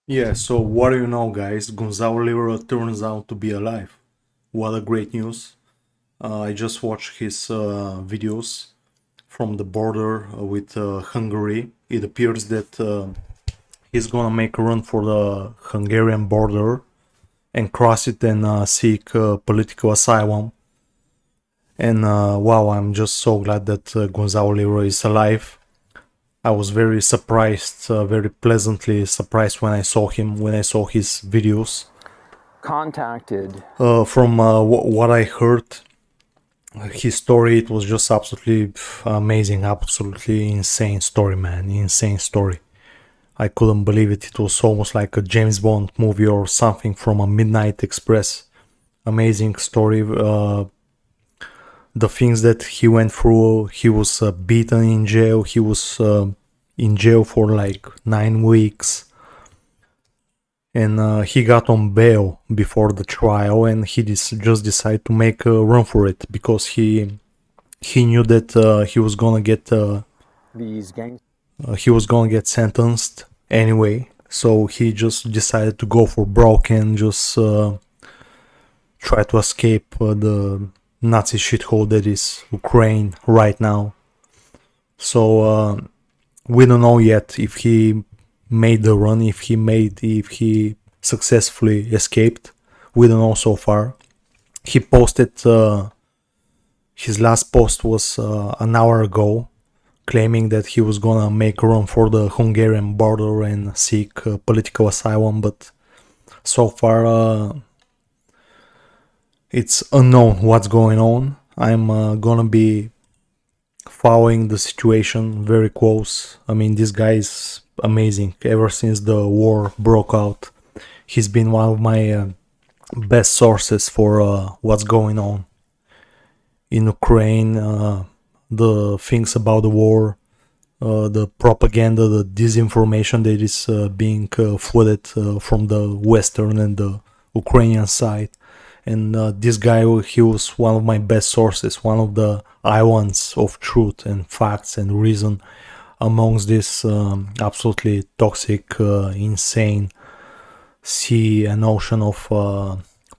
Yeah, so what do you know, guys? Gonzalo Lira turns out to be alive. What a great news. I just watched his videos from the border with Hungary. It appears that he's gonna make a run for the Hungarian border and cross it and seek political asylum. And wow, I'm just so glad that Gonzalo Lira is alive. I was very surprised, very pleasantly surprised when I saw him, when I saw his videos. Contacted. From what I heard, his story, it was just absolutely amazing, absolutely insane story, man, insane story. I couldn't believe it. It was almost like a James Bond movie or something from a Midnight Express. Amazing story. The things that he went through, he was beaten in jail. He was in jail for like 9 weeks. And he got on bail before the trial, and he just decided to make a run for it because he knew that These gangs. he was gonna get sentenced anyway. So he just decided to go for broke and just try to escape the Nazi shithole that is Ukraine right now. So we don't know yet if he made the run, if he successfully escaped. We don't know so far. He posted his last post was an hour ago, claiming that he was gonna make a run for the Hungarian border and seek political asylum, but so far it's unknown what's going on. I'm gonna be following the situation very close. I mean, this guy is amazing. Ever since the war broke out, he's been one of my best sources for what's going on in Ukraine, the things about the war, the propaganda, the disinformation that is being flooded from the Western and the Ukrainian side. And this guy, he was one of my best sources, one of the islands of truth and facts and reason amongst this absolutely toxic, insane sea and ocean of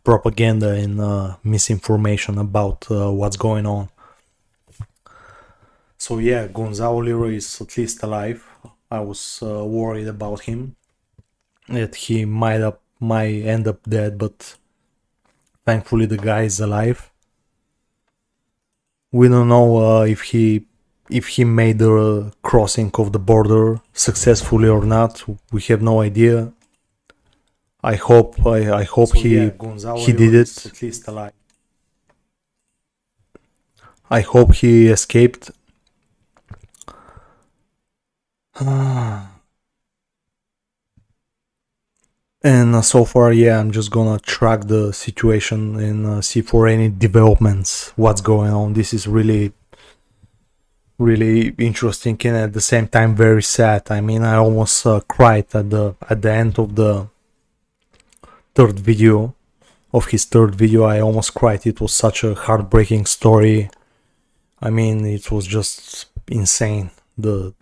propaganda and misinformation about what's going on. So yeah, Gonzalo Lira is at least alive. I was worried about him, that he might end up dead, but thankfully the guy is alive. We don't know if he made the crossing of the border successfully or not. We have no idea. I hope So yeah, Gonzalo he did Lira is it. at least alive. I hope he escaped. And so far, yeah, I'm just gonna track the situation and see for any developments, what's going on. This is really, really interesting and at the same time very sad. I mean, I almost cried at the end of the third video, of his third video. I almost cried. It was such a heartbreaking story. I mean, it was just insane. The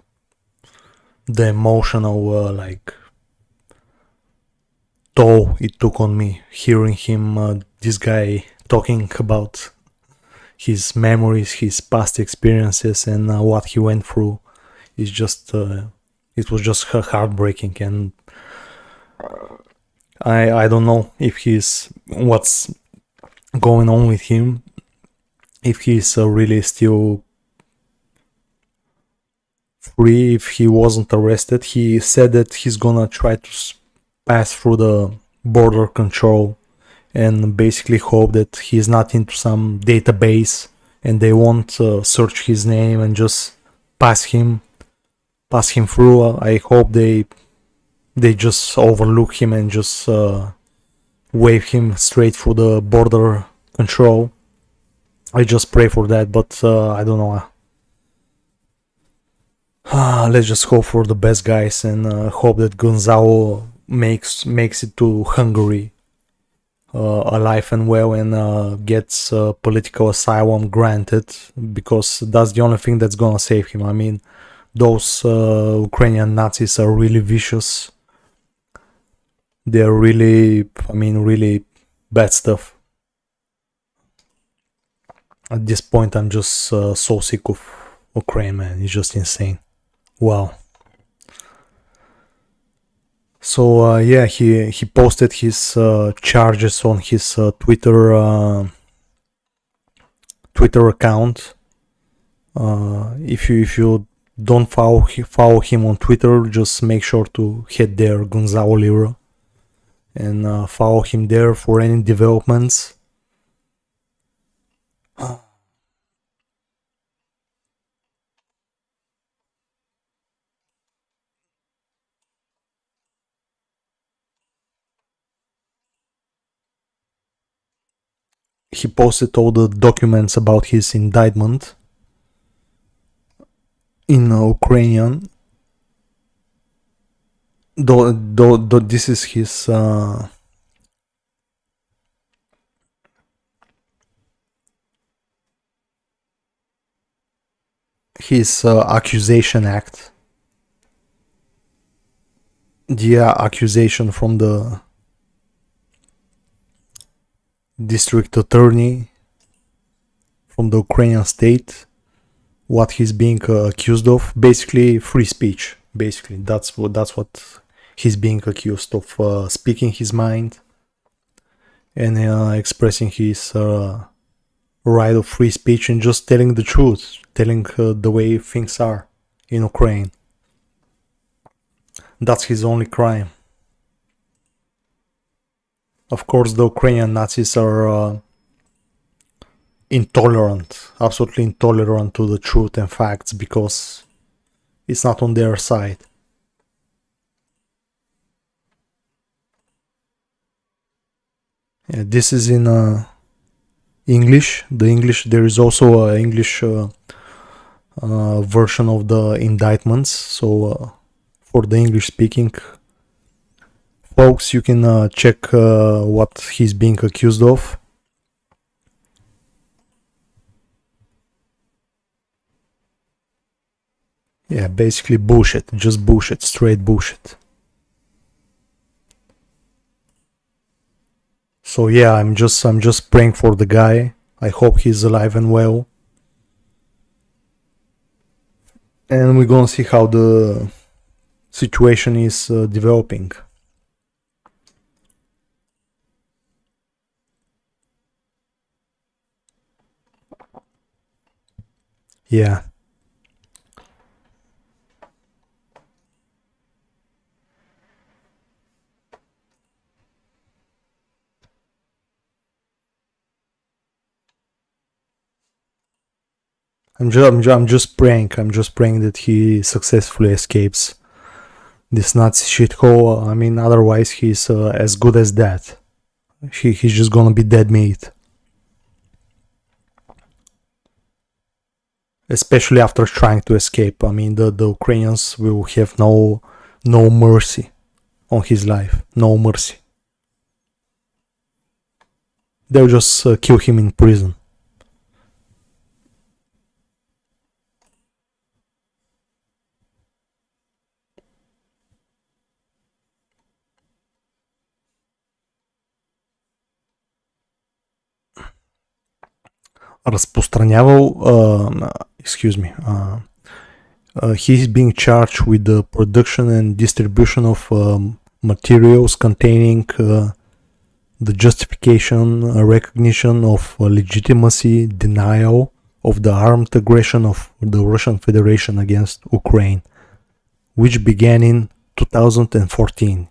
emotional toll it took on me hearing him, this guy talking about his memories, his past experiences, and what he went through. It's just it was just heartbreaking, and I don't know if he's what's going on with him, if he's really still free, if he wasn't arrested. He said that he's gonna try to pass through the border control and basically hope that he's not into some database and they won't search his name and just pass him through. I hope they just overlook him and just wave him straight through the border control. I just pray for that, but I don't know. Let's just hope for the best, guys, and hope that Gonzalo makes it to Hungary alive and well and gets political asylum granted, because that's the only thing that's gonna save him. I mean, those Ukrainian Nazis are really vicious. They're really, I mean, really bad stuff. At this point, I'm just so sick of Ukraine, man. It's just insane. Wow. So yeah, he posted his charges on his Twitter account. If you don't follow him on Twitter, just make sure to head there, Gonzalo Lira, and follow him there for any developments. He posted all the documents about his indictment in Ukrainian. Though this is his accusation act. The accusation from the district attorney from the Ukrainian state, what he's being accused of. Basically, free speech. Basically, that's what he's being accused of, speaking his mind and expressing his right of free speech and just telling the truth, telling the way things are in Ukraine. That's his only crime. Of course, the Ukrainian Nazis are intolerant, absolutely intolerant to the truth and facts, because it's not on their side. Yeah, this is in English. There is also an English version of the indictments. So for the English speaking folks, you can check what he's being accused of. Yeah, basically bullshit, just bullshit, straight bullshit. So yeah, I'm just praying for the guy. I hope he's alive and well. And we're gonna see how the situation is developing. Yeah. I'm just praying. I'm just praying that he successfully escapes this Nazi shithole. I mean, otherwise he's as good as dead. He's just gonna be dead meat. Especially after trying to escape. I mean, the Ukrainians will have no mercy on his life. No mercy. They'll just kill him in prison. He's being charged with the production and distribution of materials containing the justification, recognition of legitimacy, denial of the armed aggression of the Russian Federation against Ukraine, which began in 2014,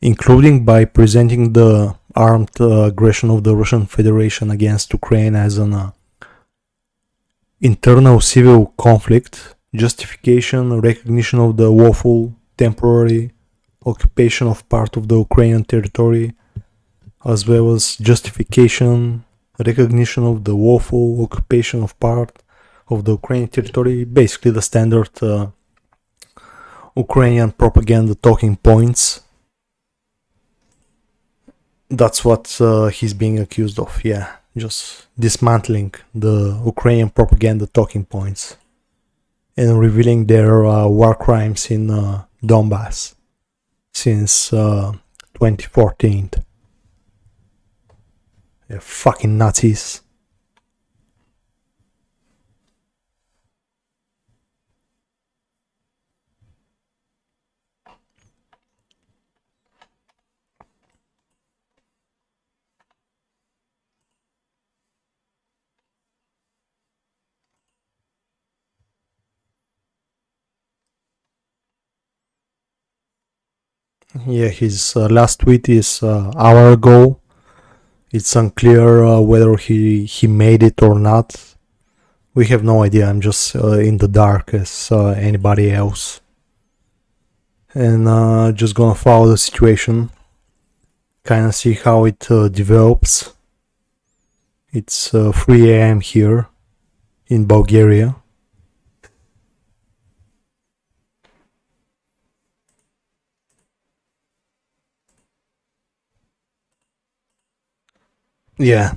including by presenting the armed aggression of the Russian Federation against Ukraine as an internal civil conflict, justification, recognition of the lawful temporary occupation of part of the Ukrainian territory, as well as justification, recognition of the lawful occupation of part of the Ukrainian territory, basically the standard Ukrainian propaganda talking points. That's what he's being accused of, yeah. Just dismantling the Ukrainian propaganda talking points and revealing their war crimes in Donbass. since 2014. Yeah, fucking Nazis. Yeah, his last tweet is hour ago. It's unclear whether he made it or not. We have no idea. I'm just in the dark as anybody else, and just gonna follow the situation, kind of see how it develops. It's 3 a.m. here in Bulgaria. Yeah.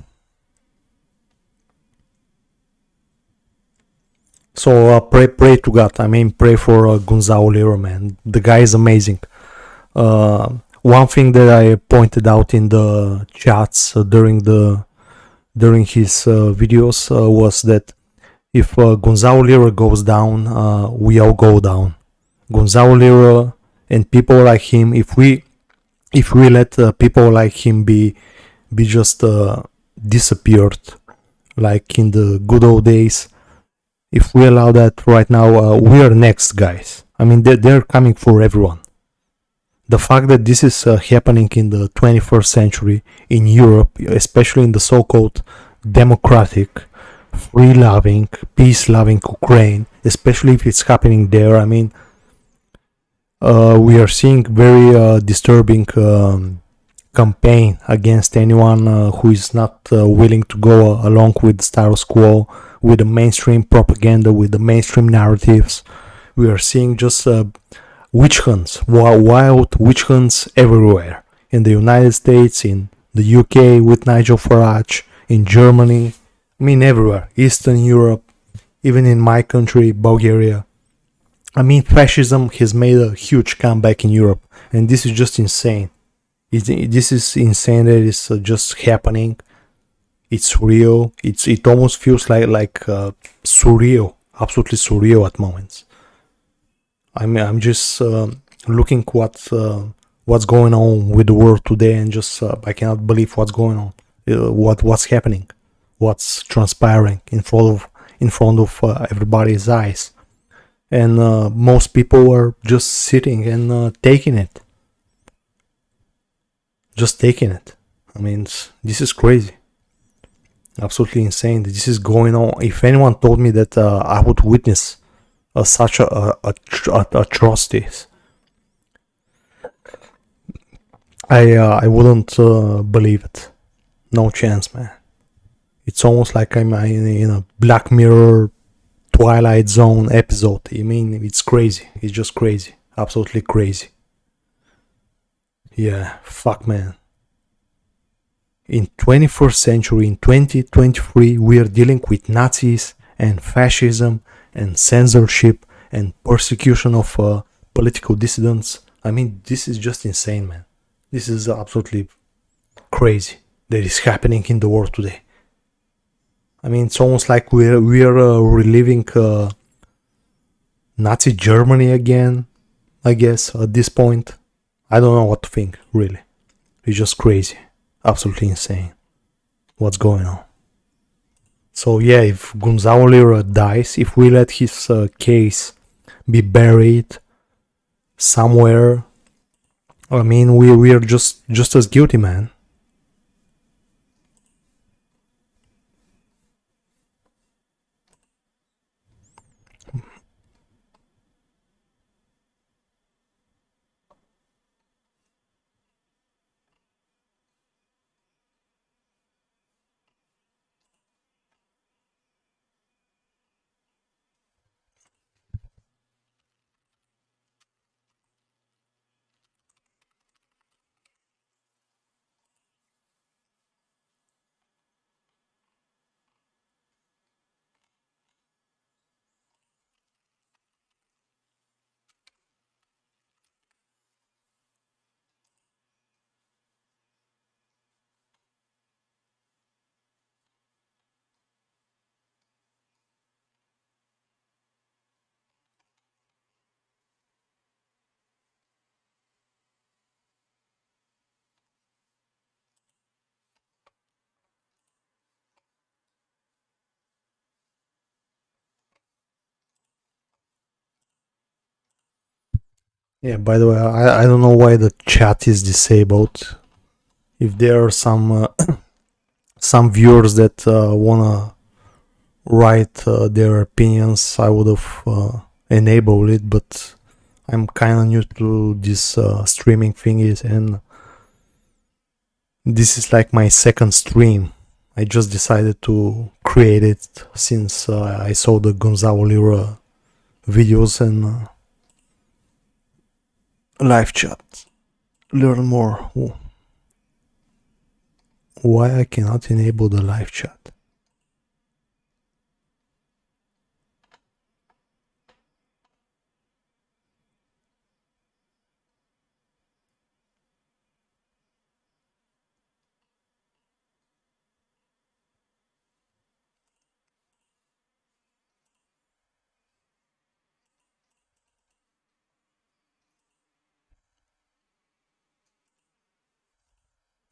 So pray to God. I mean, pray for Gonzalo Lira, man. The guy is amazing. One thing that I pointed out in the chats during his videos was that if Gonzalo Lira goes down, we all go down. Gonzalo Lira and people like him. If we let people like him be just disappeared, like in the good old days, if we allow that right now, we are next, guys. I mean, they're coming for everyone. The fact that this is happening in the 21st century in Europe, especially in the so-called democratic, free-loving, peace-loving Ukraine, especially if it's happening there, I mean, we are seeing very disturbing campaign against anyone who is not willing to go along with the status quo, with the mainstream propaganda, with the mainstream narratives. We are seeing just witch hunts, wild witch hunts everywhere. In the United States, in the UK with Nigel Farage, in Germany, I mean everywhere. Eastern Europe, even in my country, Bulgaria. I mean, fascism has made a huge comeback in Europe, and this is just insane. This is insane that it's just happening. It's real. It almost feels like surreal, absolutely surreal at moments. I'm just looking what's going on with the world today, and just I cannot believe what's going on, what's happening, what's transpiring in front of everybody's eyes, and most people are just sitting and taking it, just taking it. I mean, this is crazy, absolutely insane. This is going on. If anyone told me that I would witness such atrocities, I wouldn't believe it. No chance, man. It's almost like I'm in a Black Mirror Twilight Zone episode. I mean, it's crazy. It's just crazy. Absolutely crazy. Yeah, fuck, man. In 21st century, in 2023, we are dealing with Nazis and fascism and censorship and persecution of political dissidents. I mean, this is just insane, man. This is absolutely crazy that is happening in the world today. I mean, it's almost like we're reliving Nazi Germany again, I guess, at this point. I don't know what to think, really. It's just crazy. Absolutely insane. What's going on? So yeah, if Gonzalo Lira dies, if we let his case be buried somewhere, I mean, we are just as guilty, man. Yeah, by the way, I don't know why the chat is disabled. If there are some viewers that wanna write their opinions, I would have enabled it, but I'm kind of new to this streaming thingies, and this is like my second stream. I just decided to create it since I saw the Gonzalo Lira videos and live chat. Learn more. Why I cannot enable the live chat?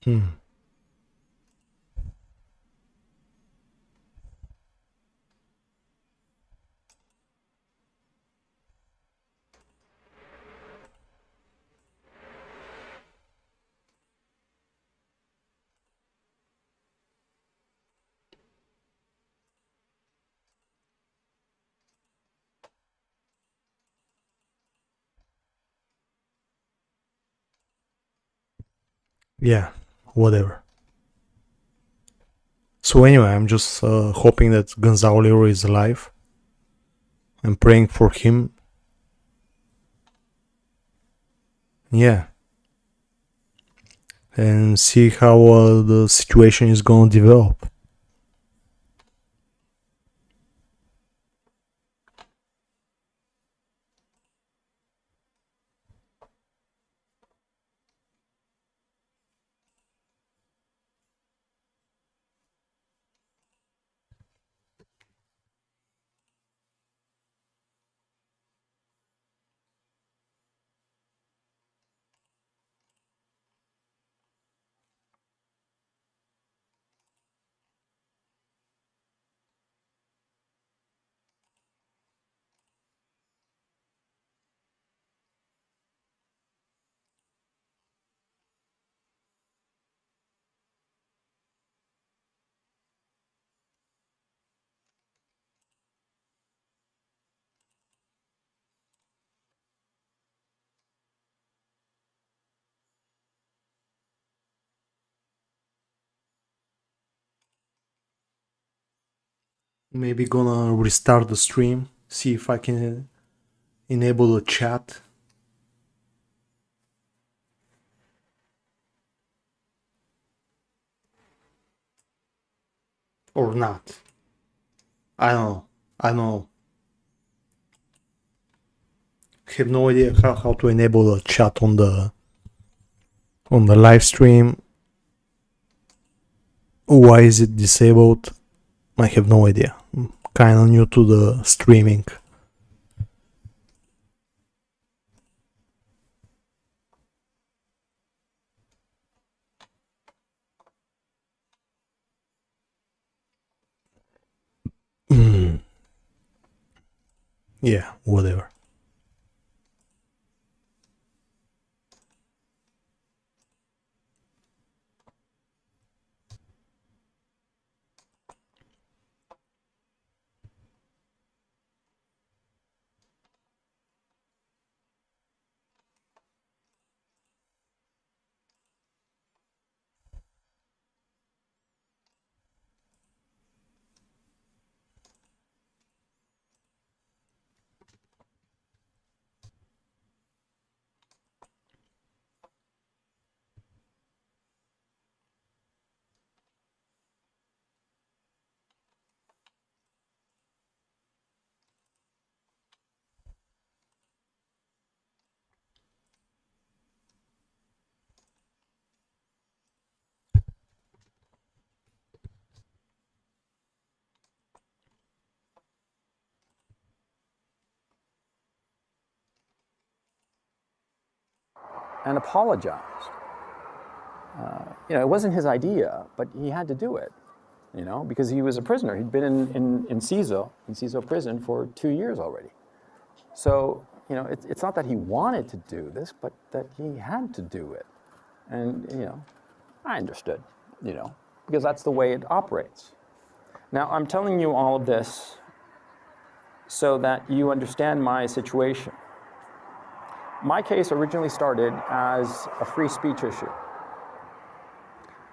Hmm. Yeah, whatever. So anyway, I'm just hoping that Gonzalo Lira is alive. I'm praying for him. Yeah. And see how the situation is gonna develop. Maybe gonna restart the stream, see if I can enable the chat. Or not. I don't know. I don't know. Have no idea how to enable the chat on the live stream. Why is it disabled? I have no idea. I'm kinda new to the streaming. Yeah, whatever. and apologized. It wasn't his idea, but he had to do it, because he was a prisoner. He'd been in CISO prison for 2 years already. So you know, it's not that he wanted to do this, but that he had to do it. And, you know, I understood, you know, because that's the way it operates. Now, I'm telling you all of this so that you understand my situation. My case originally started as a free speech issue.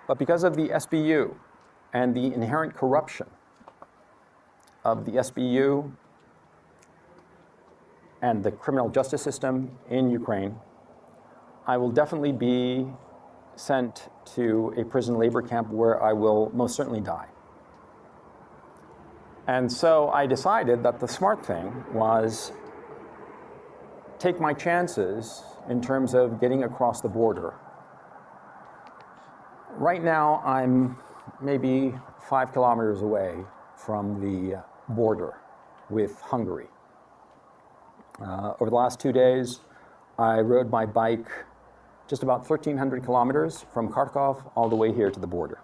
But because of the SBU and the inherent corruption of the SBU and the criminal justice system in Ukraine, I will definitely be sent to a prison labor camp where I will most certainly die. And so I decided that the smart thing was take my chances in terms of getting across the border. Right now, I'm maybe 5 kilometers away from the border with Hungary. Over the last 2 days, I rode my bike just about 1,300 kilometers from Kharkov all the way here to the border.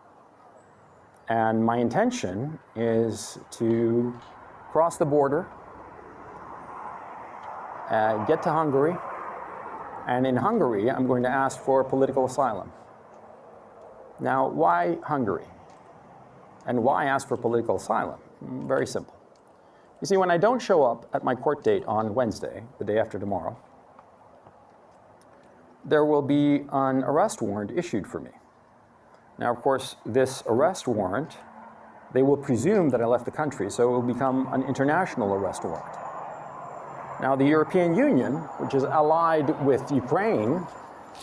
And my intention is to cross the border, get to Hungary, and in Hungary, I'm going to ask for political asylum. Now, why Hungary? And why ask for political asylum? Very simple. You see, when I don't show up at my court date on Wednesday, the day after tomorrow, there will be an arrest warrant issued for me. Now, of course, this arrest warrant, they will presume that I left the country, so it will become an international arrest warrant. Now, the European Union, which is allied with Ukraine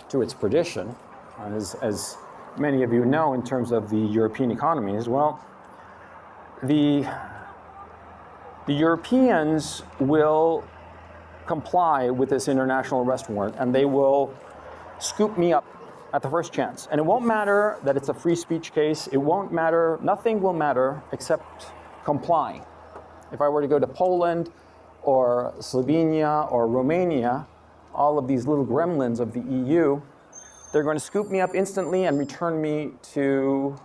to its perdition, as many of you know in terms of the European economies, well, the Europeans will comply with this international arrest warrant, and they will scoop me up at the first chance. And it won't matter that it's a free speech case. It won't matter. Nothing will matter except complying. If I were to go to Poland or Slovenia or Romania, all of these little gremlins of the EU, they're going to scoop me up instantly and return me to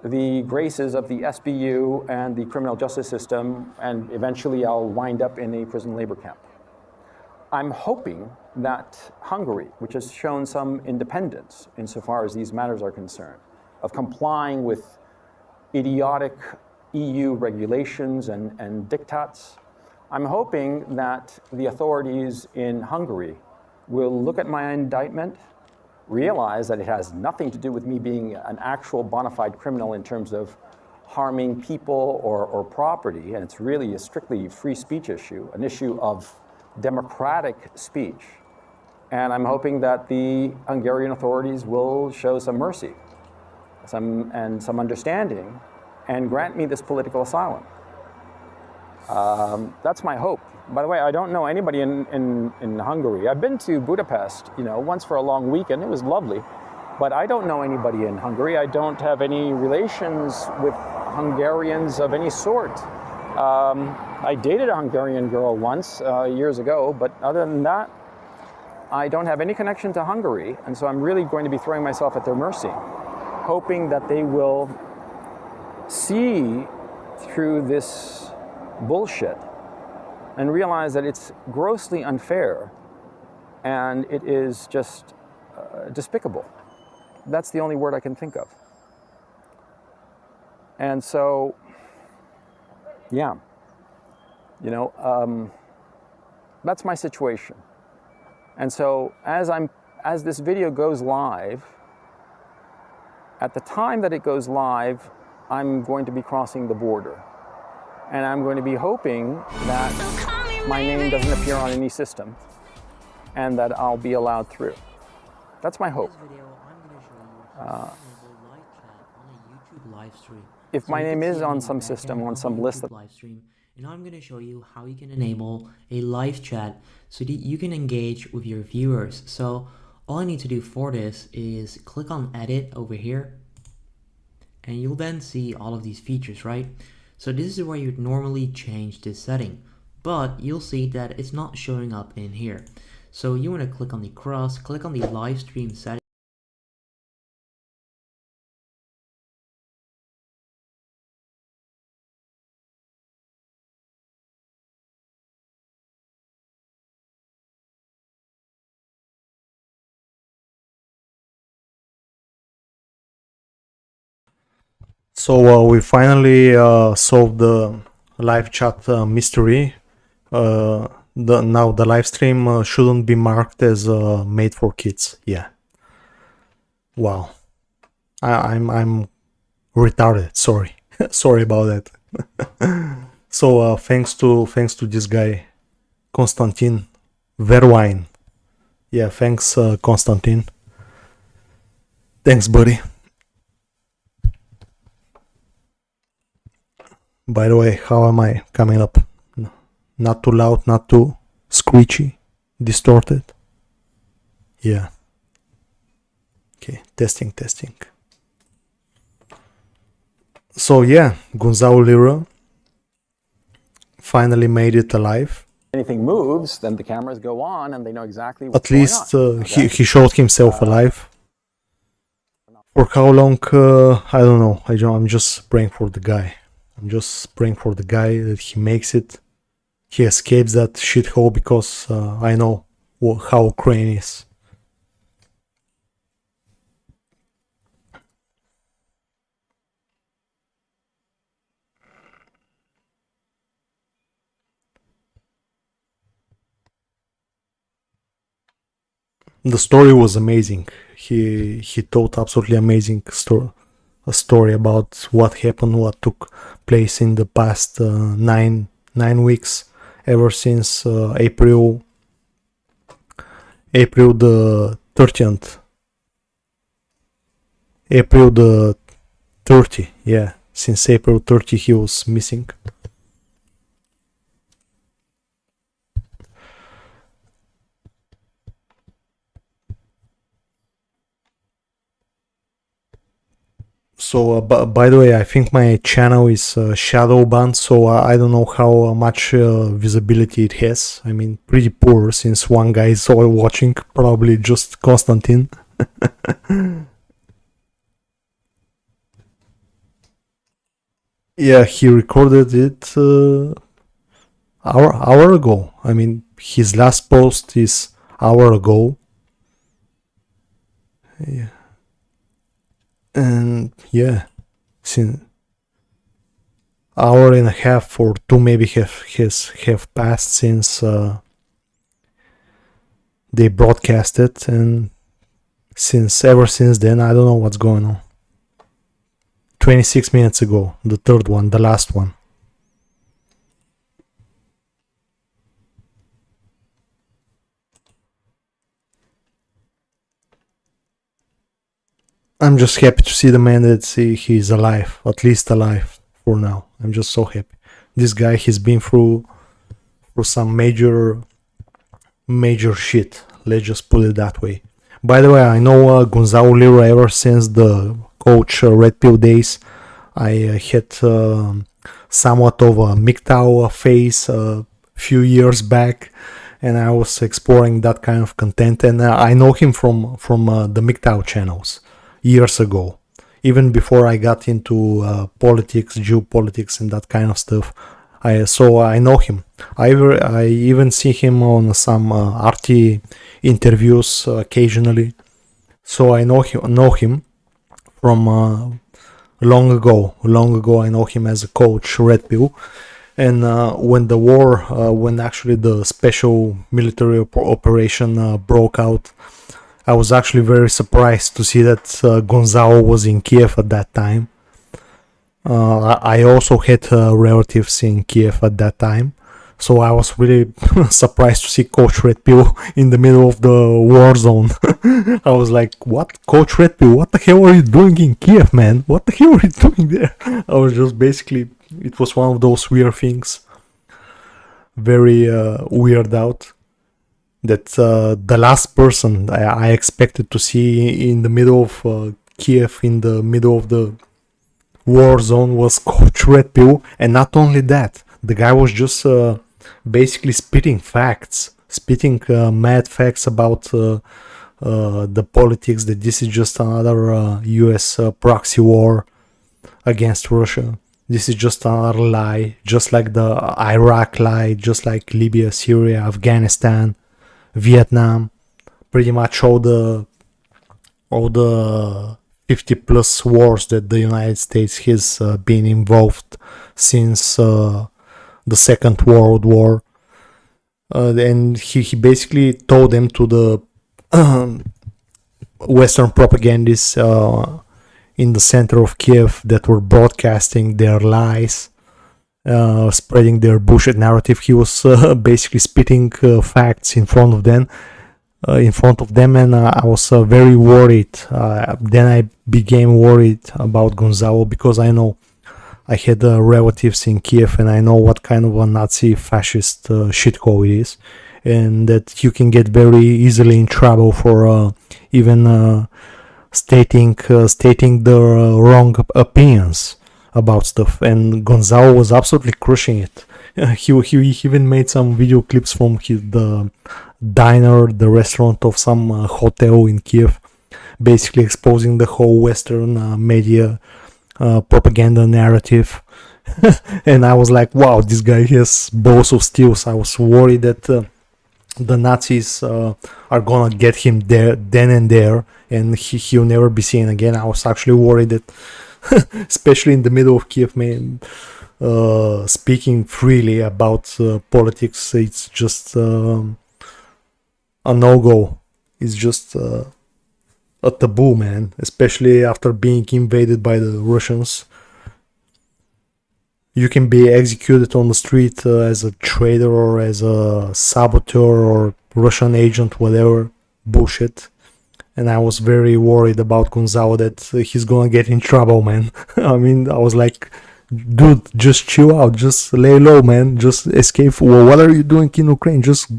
the graces of the SBU and the criminal justice system, and eventually I'll wind up in a prison labor camp. I'm hoping that Hungary, which has shown some independence insofar as these matters are concerned, of complying with idiotic EU regulations and diktats, I'm hoping that the authorities in Hungary will look at my indictment, realize that it has nothing to do with me being an actual bona fide criminal in terms of harming people or property, and it's really a strictly free speech issue, an issue of democratic speech. And I'm hoping that the Hungarian authorities will show some mercy and some understanding and grant me this political asylum. That's my hope. By the way, I don't know anybody in Hungary. I've been to Budapest, you know, once for a long weekend. It was lovely. But I don't know anybody in Hungary. I don't have any relations with Hungarians of any sort. I dated a Hungarian girl once, years ago, but other than that, I don't have any connection to Hungary, and so I'm really going to be throwing myself at their mercy, hoping that they will see through this bullshit and realize that it's grossly unfair and it is just despicable. That's the only word I can think of. And so, yeah, you know, that's my situation. And so as this video goes live, at the time that it goes live, I'm going to be crossing the border. And I'm going to be hoping that my name doesn't appear on any system and that I'll be allowed through. That's my hope. If my name is on some system, on some list of live stream, and I'm going to show you how you can enable a live chat so that you can engage with your viewers. So all I need to do for this is click on edit over here, and you'll then see all of these features, right? So this is where you'd normally change this setting, but you'll see that it's not showing up in here. So you want to click on the cross, click on the live stream setting. So we finally solved the live chat mystery. Now the live stream shouldn't be marked as made for kids. Yeah. Wow. I'm retarded. Sorry. Sorry about that. So thanks to this guy, Konstantin Verwine. Yeah, thanks Konstantin. Thanks, buddy. By the way, how am I coming up? Not too loud, not too screechy, distorted. Yeah. Okay, testing. So yeah, Gonzalo Lira finally made it alive. Anything moves, then the cameras go on and they know exactly what's At least going on. he showed himself alive. For how long? I don't know. I'm just praying for the guy. I'm just praying for the guy that he makes it. He escapes that shithole because I know how Ukraine is. The story was amazing. He told absolutely amazing a story about what happened, what took place in the past 9 weeks, ever since April the 30th. April the 30, yeah. Since April 30 he was missing. So, by the way, I think my channel is shadow banned, so I don't know how much visibility it has. I mean, pretty poor, since one guy is all watching, probably just Konstantin. Yeah, he recorded it hour ago. I mean, his last post is hour ago. Yeah. And yeah, since hour and a half or two maybe have passed since they broadcast it, and ever since then I don't know what's going on. 26 minutes ago, the third one, the last one. I'm just happy to see the man that he's alive, at least alive for now. I'm just so happy. This guy, he's been through some major shit. Let's just put it that way. By the way, I know Gonzalo Lira ever since the coach Red Pill days. I had somewhat of a MGTOW phase a few years back, and I was exploring that kind of content. And I know him from the MGTOW channels years ago, even before I got into politics, geopolitics, and that kind of stuff. So I know him. I even see him on some RT interviews occasionally. So I know him from long ago. I know him as a coach, Red Pill. And when actually the special military operation broke out, I was actually very surprised to see that Gonzalo was in Kiev at that time. I also had relatives in Kiev at that time, so I was really surprised to see Coach Red Pill in the middle of the war zone. I was like, what? Coach Red Pill, what the hell are you doing in Kiev, man? What the hell are you doing there? I was just basically, it was one of those weird things. Very weird out. That the last person I expected to see in the middle of Kiev, in the middle of the war zone, was Coach Red Pill. And not only that, the guy was just basically spitting mad facts about the politics, that this is just another US proxy war against Russia. This is just another lie, just like the Iraq lie, just like Libya, Syria, Afghanistan, Vietnam. Pretty much all the 50 plus wars that the United States has been involved since the Second World War. And he basically told them to the Western propagandists in the center of Kiev that were broadcasting their lies, spreading their bullshit narrative. He was basically spitting facts in front of them, and I was very worried. Then I became worried about Gonzalo, because I know I had relatives in Kiev, and I know what kind of a Nazi fascist shithole it is, and that you can get very easily in trouble for even stating the wrong opinions about stuff. And Gonzalo was absolutely crushing it. He even made some video clips from the diner, the restaurant of some hotel in Kiev, basically exposing the whole Western media propaganda narrative. And I was like, wow, this guy has balls of steel. I was worried that the Nazis are gonna get him there then and there, and he'll never be seen again. I was actually worried that especially in the middle of Kiev, man, speaking freely about politics, it's just a no-go. It's just a taboo, man, especially after being invaded by the Russians. You can be executed on the street as a traitor or as a saboteur or Russian agent, whatever bullshit. And I was very worried about Gonzalo that he's gonna get in trouble, man. I mean, I was like, dude, just chill out, just lay low, man, just escape. Well, what are you doing in Ukraine? Just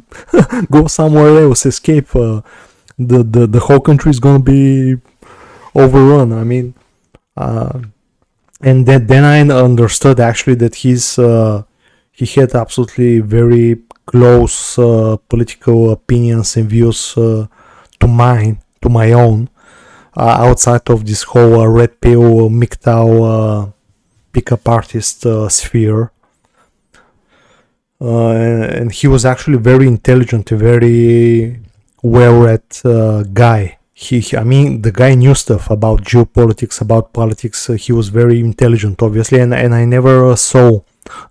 go somewhere else, escape. The whole country is gonna be overrun. I mean, and then I understood actually that he had absolutely very close political opinions and views to my own, outside of this whole red pill MGTOW pickup artist sphere. And he was actually very intelligent, a very well-read guy. I mean, the guy knew stuff about geopolitics, about politics. He was very intelligent, obviously, and I never saw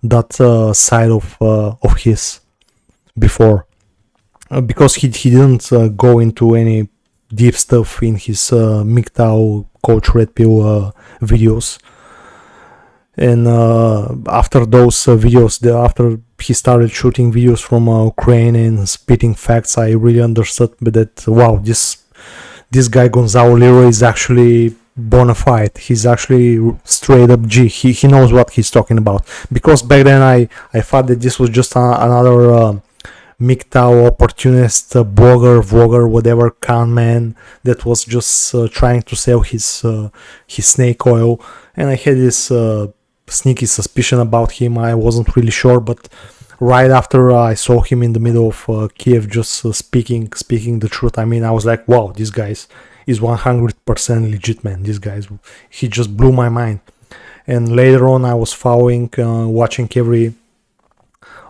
that side of his before, because he didn't go into any deep stuff in his MGTOW Coach Red Pill videos. And after those videos, after he started shooting videos from Ukraine and spitting facts, I really understood that, wow, this guy Gonzalo Lira is actually bona fide. He's actually straight up G. He knows what he's talking about. Because back then I thought that this was just another MGTOW opportunist blogger, vlogger, whatever, con man that was just trying to sell his snake oil. And I had this sneaky suspicion about him. I wasn't really sure, but right after I saw him in the middle of Kiev just speaking the truth, I mean, I was like, wow, this guy is 100% legit, man. This guy, he just blew my mind. And later on, I was following, watching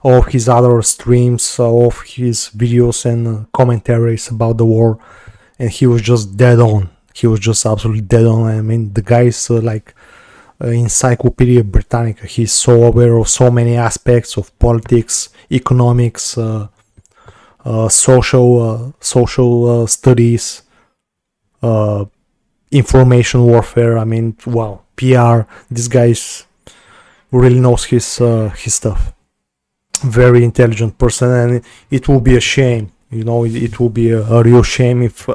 all of his other streams, all of his videos and commentaries about the war, and he was just dead on. He was just absolutely dead on. I mean, the guy is like Encyclopedia Britannica. He's so aware of so many aspects of politics, economics, social studies, information warfare. I mean, wow, PR. This guy really knows his stuff. Very intelligent person, and it will be a shame. You know, it will be a real shame if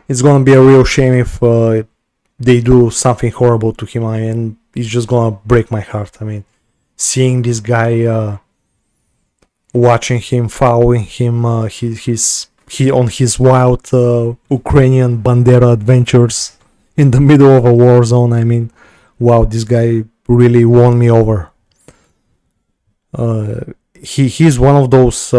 it's gonna be a real shame if they do something horrible to him. And it's just gonna break my heart. I mean, seeing this guy, watching him, following him, he on his wild Ukrainian Bandera adventures in the middle of a war zone. I mean, wow, this guy really won me over. He's one of those I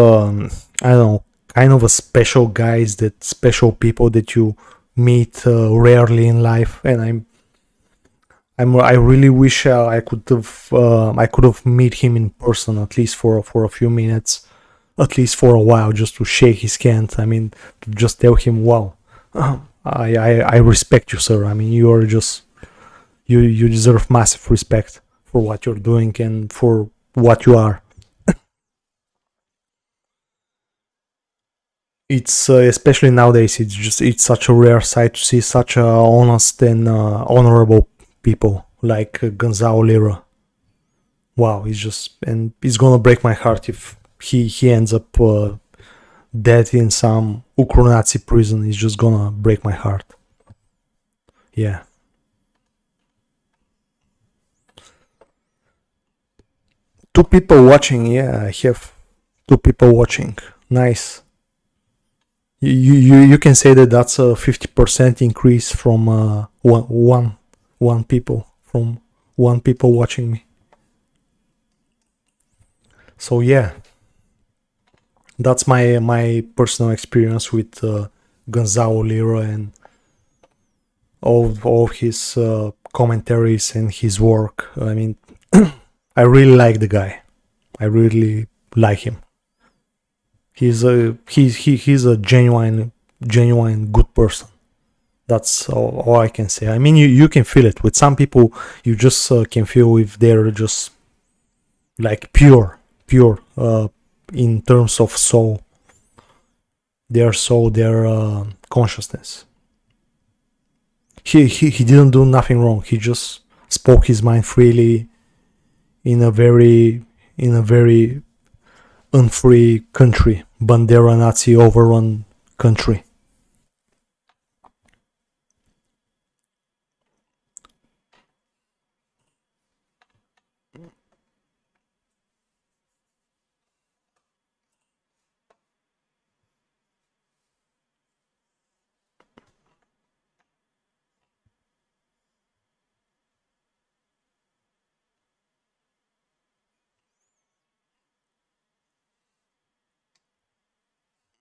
don't know, kind of a special guys, that special people that you meet rarely in life, and I really wish I could have met him in person, at least for a few minutes, at least for a while, just to shake his hand. I mean, to just tell him, wow, I respect you, sir. I mean, you are just you deserve massive respect for what you're doing and for what you are. It's especially nowadays. It's such a rare sight to see such honest and honorable people like Gonzalo Lira. Wow, it's gonna break my heart if he ends up dead in some Ukro-Nazi prison. It's just gonna break my heart. Yeah. Two people watching. Yeah, I have two people watching. Nice. You can say that that's a 50% increase from one people from one people watching me. So yeah, that's my personal experience with Gonzalo Lira and all of his commentaries and his work. I mean, I really like the guy. I really like him. He's a genuine good person. That's all I can say. I mean, you can feel it with some people. You just can feel if they're just like pure in terms of soul, their consciousness. He didn't do nothing wrong. He just spoke his mind freely in a very unfree country, Bandera Nazi overrun country.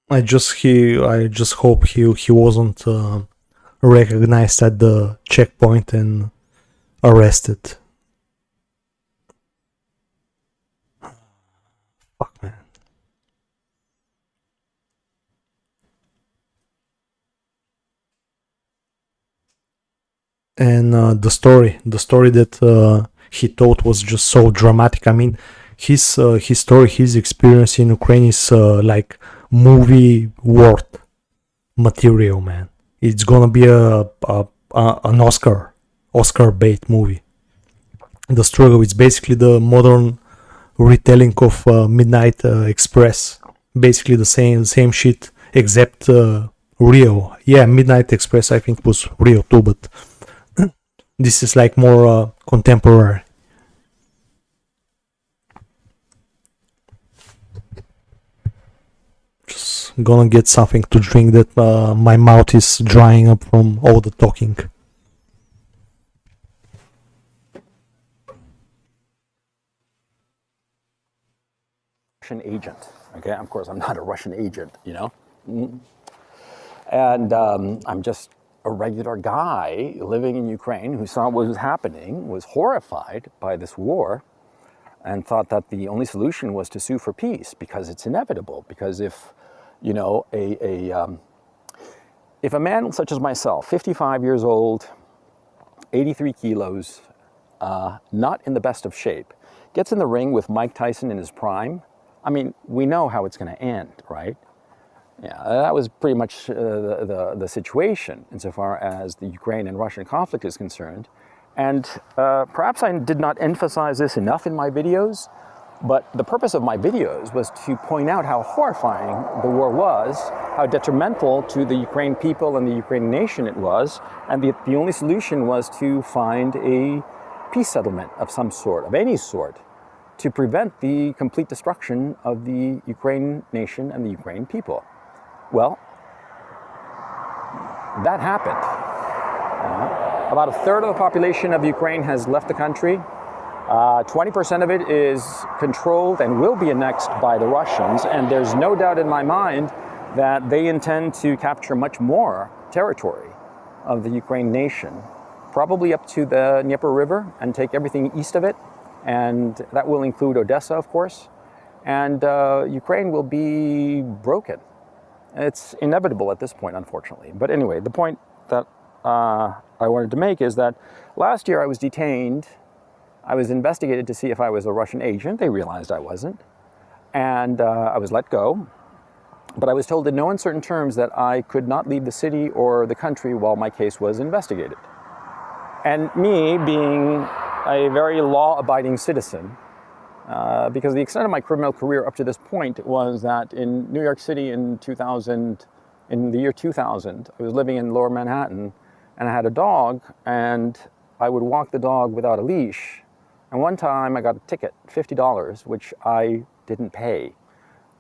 I just hope he wasn't recognized at the checkpoint and arrested. Fuck, man. And the story that he told was just so dramatic. I mean, his story, his experience in Ukraine is like movie worth material, man. It's gonna be an Oscar bait movie. The struggle, it's basically the modern retelling of Midnight Express. Basically the same shit, except real. Yeah, Midnight Express I think was real too, but this is like more contemporary. Just gonna get something to drink that my mouth is drying up from all the talking. Russian agent. Okay, of course, I'm not a Russian agent, you know? And I'm just a regular guy living in Ukraine who saw what was happening, was horrified by this war, and thought that the only solution was to sue for peace because it's inevitable. Because if, you know, if a man such as myself, 55 years old, 83 kilos, not in the best of shape, gets in the ring with Mike Tyson in his prime, I mean, we know how it's going to end, right? Yeah, that was pretty much the situation insofar as the Ukraine and Russian conflict is concerned. And perhaps I did not emphasize this enough in my videos, but the purpose of my videos was to point out how horrifying the war was, how detrimental to the Ukrainian people and the Ukrainian nation it was, and the only solution was to find a peace settlement of some sort, of any sort, to prevent the complete destruction of the Ukrainian nation and the Ukrainian people. Well, that happened. About a third of the population of Ukraine has left the country. 20% of it is controlled and will be annexed by the Russians, and there's no doubt in my mind that they intend to capture much more territory of the Ukraine nation, probably up to the Dnieper River, and take everything east of it, and that will include Odessa, of course, and Ukraine will be broken. It's inevitable at this point, unfortunately. But anyway, the point that I wanted to make is that last year I was detained. I was investigated to see if I was a Russian agent. They realized I wasn't. And I was let go. But I was told in no uncertain terms that I could not leave the city or the country while my case was investigated. And me, being a very law-abiding citizen, because the extent of my criminal career up to this point was that in New York City in the year 2000, I was living in Lower Manhattan, and I had a dog, and I would walk the dog without a leash. And one time I got a ticket, $50, which I didn't pay.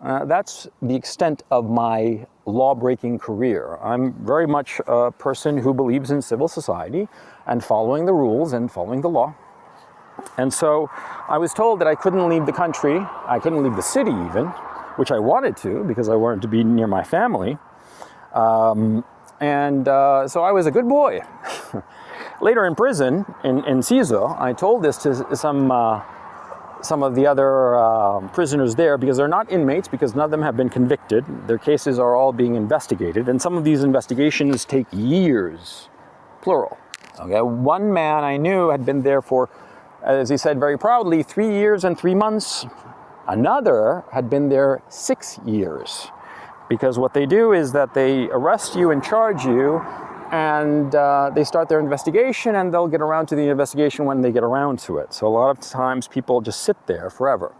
That's the extent of my law-breaking career. I'm very much a person who believes in civil society and following the rules and following the law. And so I was told that I couldn't leave the country, I couldn't leave the city even, which I wanted to because I wanted to be near my family. So I was a good boy. Later in prison, in CISO, I told this to some of the other prisoners there, because they're not inmates, because none of them have been convicted. Their cases are all being investigated, and some of these investigations take years, plural. Okay, one man I knew had been there for, as he said very proudly, 3 years and 3 months. Another had been there 6 years. Because what they do is that they arrest you and charge you, and they start their investigation, and they'll get around to the investigation when they get around to it. So a lot of times people just sit there forever.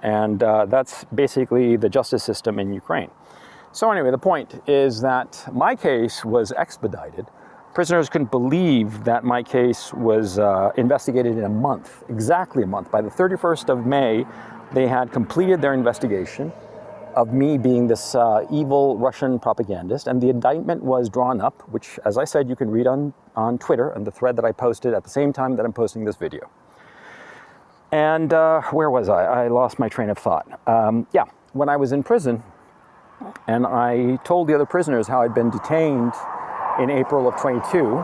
And that's basically the justice system in Ukraine. So anyway, the point is that my case was expedited. Prisoners couldn't believe that my case was investigated in a month, exactly a month. By the 31st of May, they had completed their investigation of me being this evil Russian propagandist, and the indictment was drawn up, which, as I said, you can read on Twitter and the thread that I posted at the same time that I'm posting this video. And where was I? I lost my train of thought. Yeah, when I was in prison, and I told the other prisoners how I'd been detained in April of 22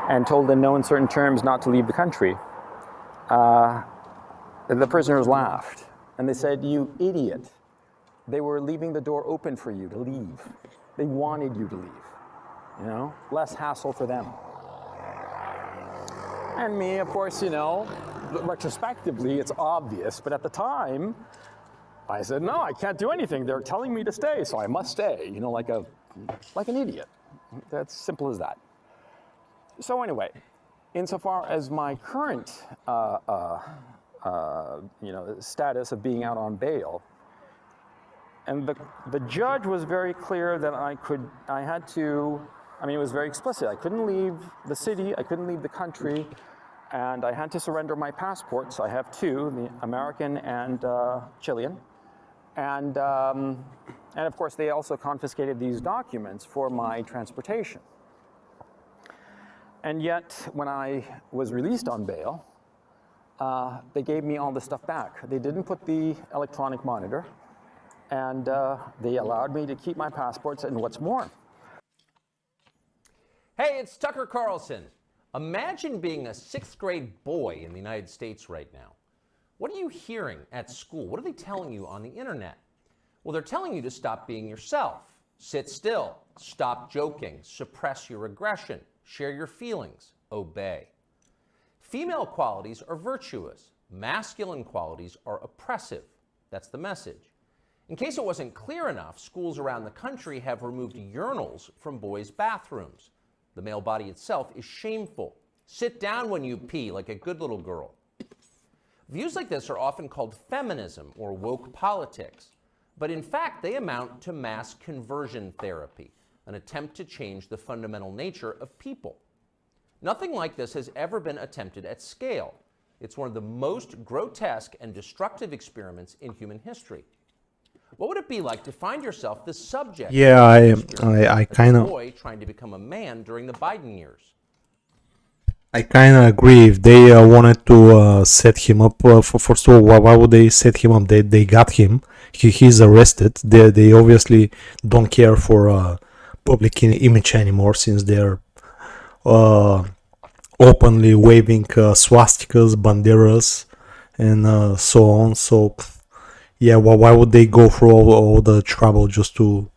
and told in no uncertain terms not to leave the country, the prisoners laughed, and they said, "You idiot. They were leaving the door open for you to leave. They wanted you to leave, you know, less hassle for them." And me, of course, you know, retrospectively, it's obvious, but at the time, I said, no, I can't do anything. They're telling me to stay, so I must stay, you know, like an idiot. That's simple as that. So anyway, insofar as my current, status of being out on bail, and the judge was very clear that it was very explicit. I couldn't leave the city, I couldn't leave the country, and I had to surrender my passports. I have two, the American and Chilean. And of course, they also confiscated these documents for my transportation. And yet, when I was released on bail, they gave me all the stuff back. They didn't put the electronic monitor, and they allowed me to keep my passports, and what's more. Hey, it's Tucker Carlson. Imagine being a 6th grade boy in the United States right now. What are you hearing at school? What are they telling you on the internet? Well, they're telling you to stop being yourself, sit still, stop joking, suppress your aggression, share your feelings, obey. Female qualities are virtuous. Masculine qualities are oppressive. That's the message. In case it wasn't clear enough, schools around the country have removed urinals from boys' bathrooms. The male body itself is shameful. Sit down when you pee like a good little girl. Views like this are often called feminism or woke politics, but in fact they amount to mass conversion therapy, an attempt to change the fundamental nature of people. Nothing like this has ever been attempted at scale. It's one of the most grotesque and destructive experiments in human history. What would it be like to find yourself the subject? Yeah, I kind of boy trying to become a man during the Biden years. I kind of agree. If they wanted to set him up, first of all, why would they set him up? They got him. He's arrested. They obviously don't care for public image anymore, since they're openly waving swastikas, banderas, and so on. So yeah, why would they go through all the trouble just to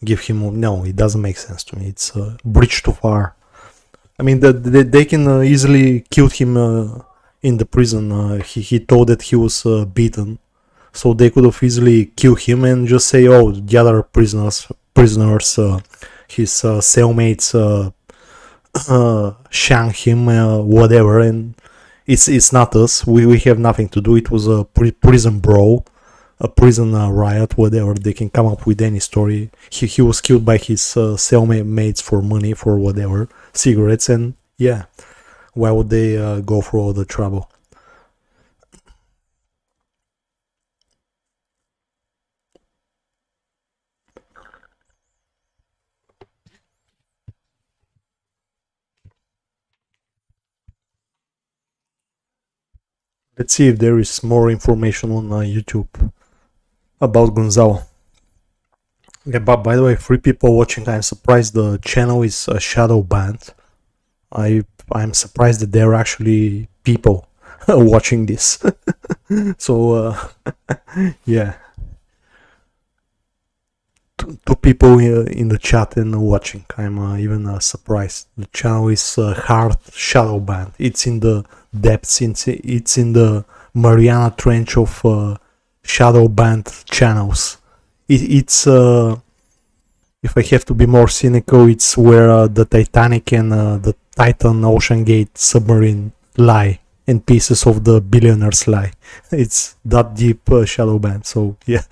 give him. No, it doesn't make sense to me. It's a bridge too far. I mean, they can easily kill him in the prison. He told that he was beaten, so they could have easily killed him and just say, "Oh, the other prisoners, his cellmates shanked him, whatever." And it's not us. We have nothing to do. It was a prison brawl, a prison riot, whatever. They can come up with any story. He was killed by his cellmates for money, for whatever, cigarettes, and yeah, why would they go for all the trouble? Let's see if there is more information on YouTube about Gonzalo. Yeah, but by the way, 3 people watching. I'm surprised the channel is shadow banned. I'm surprised that there are actually people watching this. So yeah, 2 people in the chat and watching. I'm even surprised. The channel is hard shadow banned. It's in the depths. It's in the Mariana Trench of shadow banned channels. It's if I have to be more cynical, it's where the Titanic and the Titan Ocean Gate submarine lie, and pieces of the billionaires lie. It's that deep shadow band. So yeah,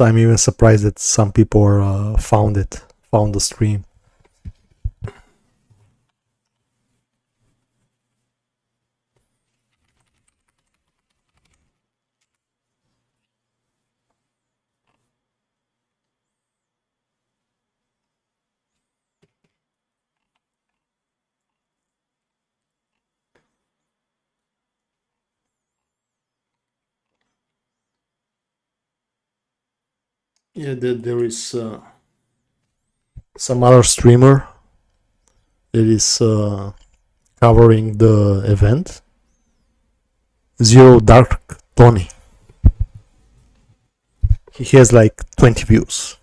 I'm even surprised that some people are found the stream. Yeah, there is some other streamer that is covering the event. Zero Dark Tony. He has like 20 views.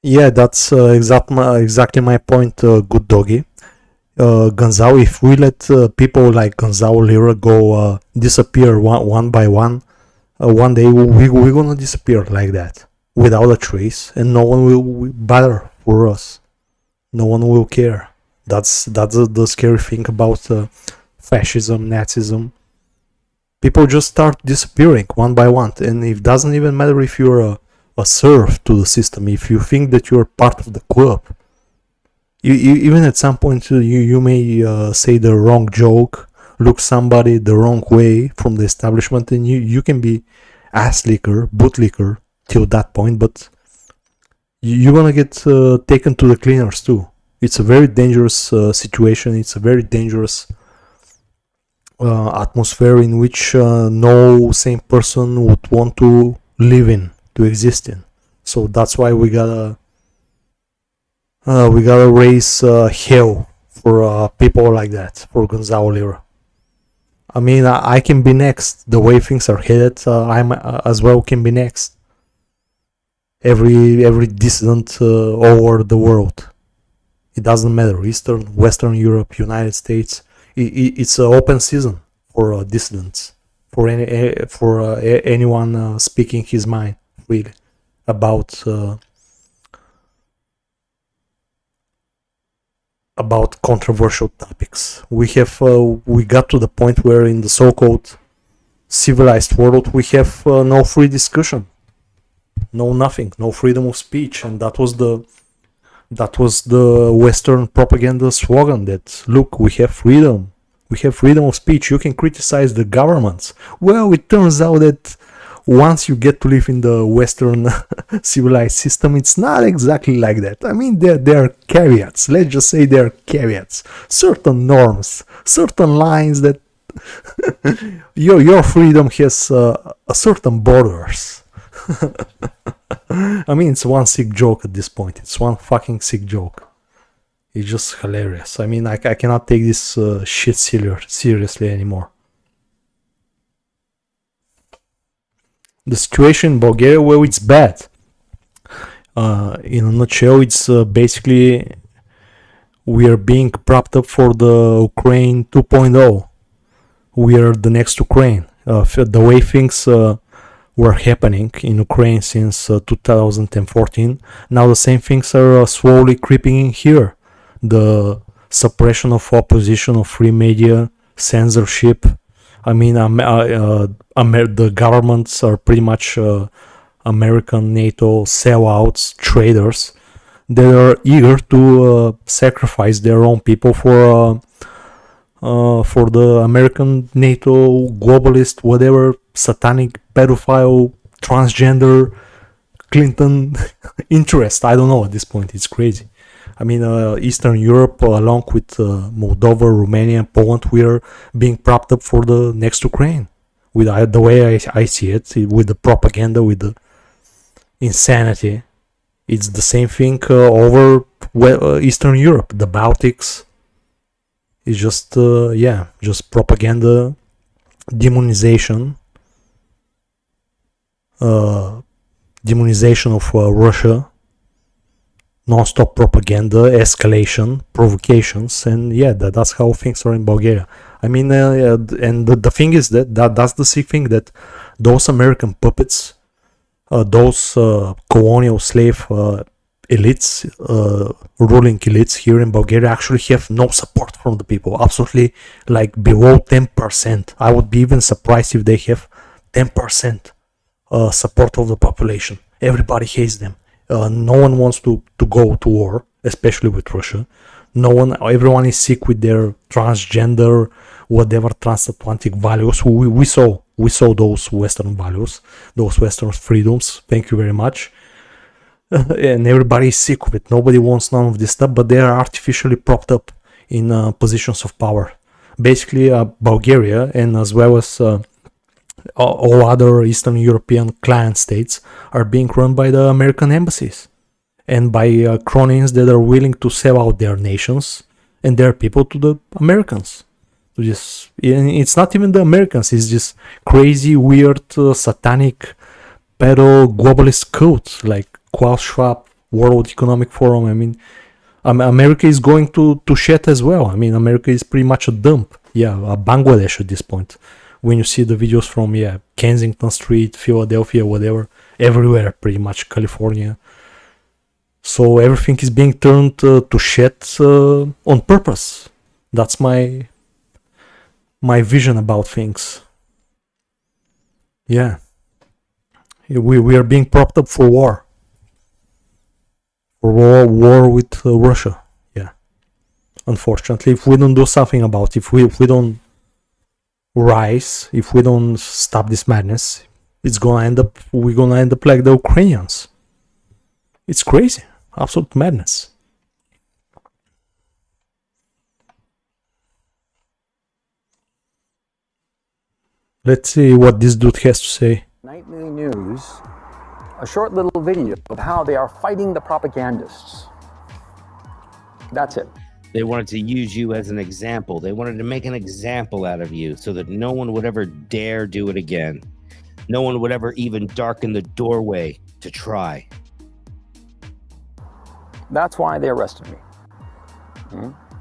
Yeah, that's exactly my point, good doggy. Gonzalo, if we let people like Gonzalo, Lira go disappear one by one, one day we're gonna disappear like that without a trace, and no one will bother for us. No one will care. That's the scary thing about fascism, Nazism. People just start disappearing one by one, and it doesn't even matter if you're a serf to the system. If you think that you're part of the club, you even at some point you may say the wrong joke, look somebody the wrong way from the establishment, and you can be ass licker, boot licker till that point, but you're gonna get taken to the cleaners too. It's a very dangerous situation. It's a very dangerous atmosphere in which no sane person would want to live in, to exist in. So that's why we gotta raise hell for people like that, for Gonzalo Lira. I mean, I can be next. The way things are headed, I'm as well can be next. Every dissident all over the world. It doesn't matter, Eastern, Western Europe, United States. It's an open season for dissidents, for anyone speaking his mind really about controversial topics. We got to the point where in the so-called civilized world we have no free discussion, no nothing, no freedom of speech, and that was the Western propaganda slogan that, look, we have freedom of speech, you can criticize the governments. Well, it turns out that once you get to live in the Western civilized system, it's not exactly like that. I mean, there are caveats. Let's just say there are caveats, certain norms, certain lines that your freedom has a certain borders. I mean, it's one sick joke at this point. It's one fucking sick joke. It's just hilarious. I mean, I cannot take this shit seriously anymore. The situation in Bulgaria, well, it's bad. In a nutshell, it's basically we are being propped up for the Ukraine 2.0. We are the next Ukraine. The way things were happening in Ukraine since 2014, now the same things are slowly creeping in here. The suppression of opposition, of free media, censorship. I mean, the governments are pretty much American NATO sellouts, traders. They are eager to sacrifice their own people for the American NATO globalist, whatever, satanic, pedophile, transgender, Clinton interest. I don't know at this point. It's crazy. I mean, Eastern Europe, along with Moldova, Romania, Poland, we are being propped up for the next Ukraine. With the way I see it, with the propaganda, with the insanity, it's the same thing over Eastern Europe, the Baltics. It's just, just propaganda, demonization, demonization of Russia, non-stop propaganda, escalation, provocations, and that's how things are in Bulgaria. I mean, and the thing is that's the sick thing, that those American puppets, those colonial slave elites, ruling elites here in Bulgaria actually have no support from the people, absolutely, like below 10%. I would be even surprised if they have 10% support of the population. Everybody hates them. No one wants to go to war, especially with Russia. Everyone is sick with their transgender, whatever transatlantic values. We saw those Western values, those Western freedoms. Thank you very much. And everybody is sick of it. Nobody wants none of this stuff, but they are artificially propped up in positions of power. Basically, Bulgaria, and as well as all other Eastern European client states, are being run by the American embassies and by cronies that are willing to sell out their nations and their people to the Americans. It's not even the Americans, it's just crazy, weird, satanic, pedo globalist cult like Klaus Schwab, World Economic Forum. I mean, America is going to shit as well. I mean, America is pretty much a dump. Bangladesh at this point. When you see the videos from Kensington Street, Philadelphia, whatever, everywhere, pretty much California. So everything is being turned to shit on purpose. That's my vision about things. Yeah, we are being propped up for war. For war with Russia. Yeah. Unfortunately, if we don't do something about it, if we don't rise, if we don't stop this madness, we're gonna end up like the Ukrainians. It's crazy, absolute madness. Let's see what this dude has to say. Nightly news, a short little video of how they are fighting the propagandists. That's it. They wanted to use you as an example. They wanted to make an example out of you so that no one would ever dare do it again. No one would ever even darken the doorway to try. That's why they arrested me.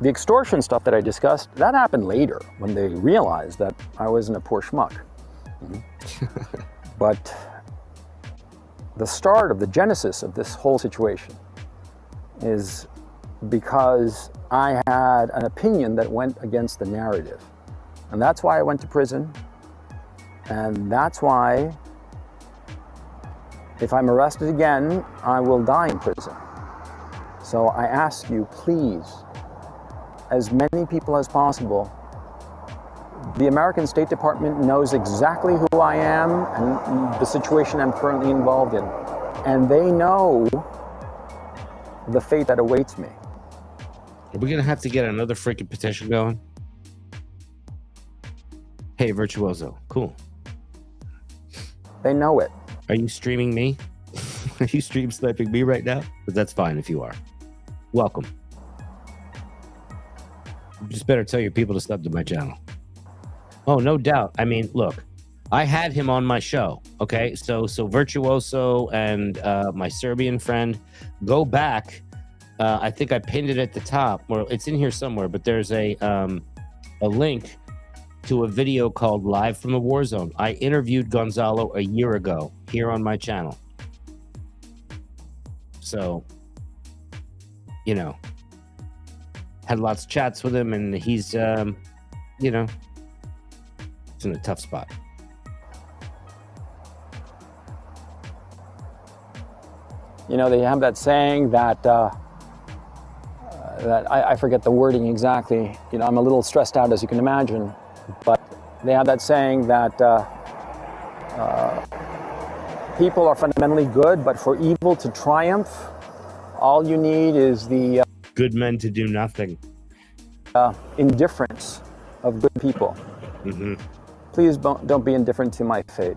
The extortion stuff that I discussed, that happened later when they realized that I wasn't a poor schmuck. But the start of the genesis of this whole situation is because I had an opinion that went against the narrative. And that's why I went to prison. And that's why, if I'm arrested again, I will die in prison. So I ask you, please, as many people as possible, The American State Department knows exactly who I am and the situation I'm currently involved in. And they know the fate that awaits me. Are we gonna have to get another freaking petition going? Hey, Virtuoso, cool. They know it. Are you streaming me? Are you stream sniping me right now? But that's fine if you are. Welcome. You just better tell your people to sub to my channel. Oh, no doubt. I mean, look, I had him on my show. Okay, so Virtuoso and my Serbian friend, go back. I think I pinned it at the top. Well, it's in here somewhere, but there's a link to a video called Live from the Warzone. I interviewed Gonzalo a year ago here on my channel. So, you know, had lots of chats with him, and he's, you know, it's in a tough spot. You know, they have that saying that, I forget the wording exactly. You know, I'm a little stressed out, as you can imagine, but they have that saying that people are fundamentally good, but for evil to triumph, all you need is the Good men to do nothing. indifference of good people. Mm-hmm. Please don't be indifferent to my fate.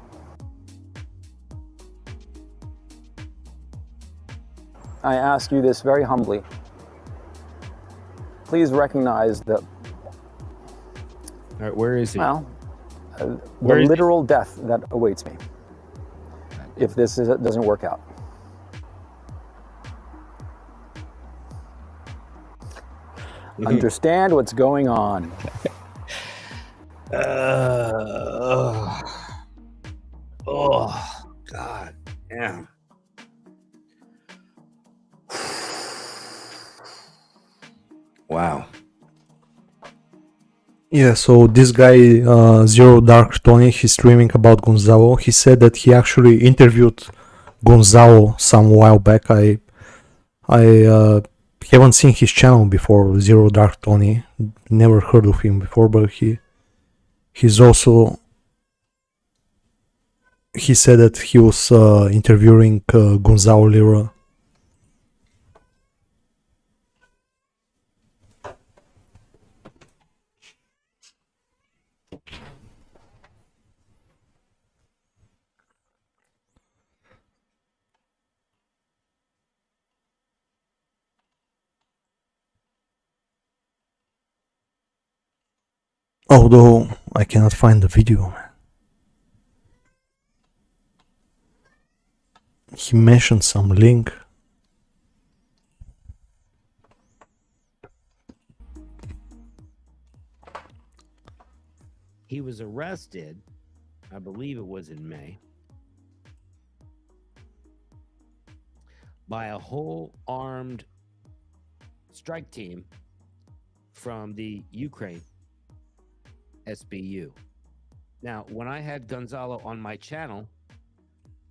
I ask you this very humbly. Please recognize the, All right, where is he? well, the Where is he? literal death that awaits me if this doesn't work out. Understand what's going on. Oh, God damn. Wow. Yeah, so this guy, Zero Dark Tony, he's streaming about Gonzalo. He said that he actually interviewed Gonzalo some while back. I haven't seen his channel before, Zero Dark Tony. Never heard of him before, but he's also, he said that he was interviewing Gonzalo Lira. Although I cannot find the video. He mentioned some link. He was arrested, I believe it was in May, by a whole armed strike team from the Ukraine SBU. Now, when I had Gonzalo on my channel,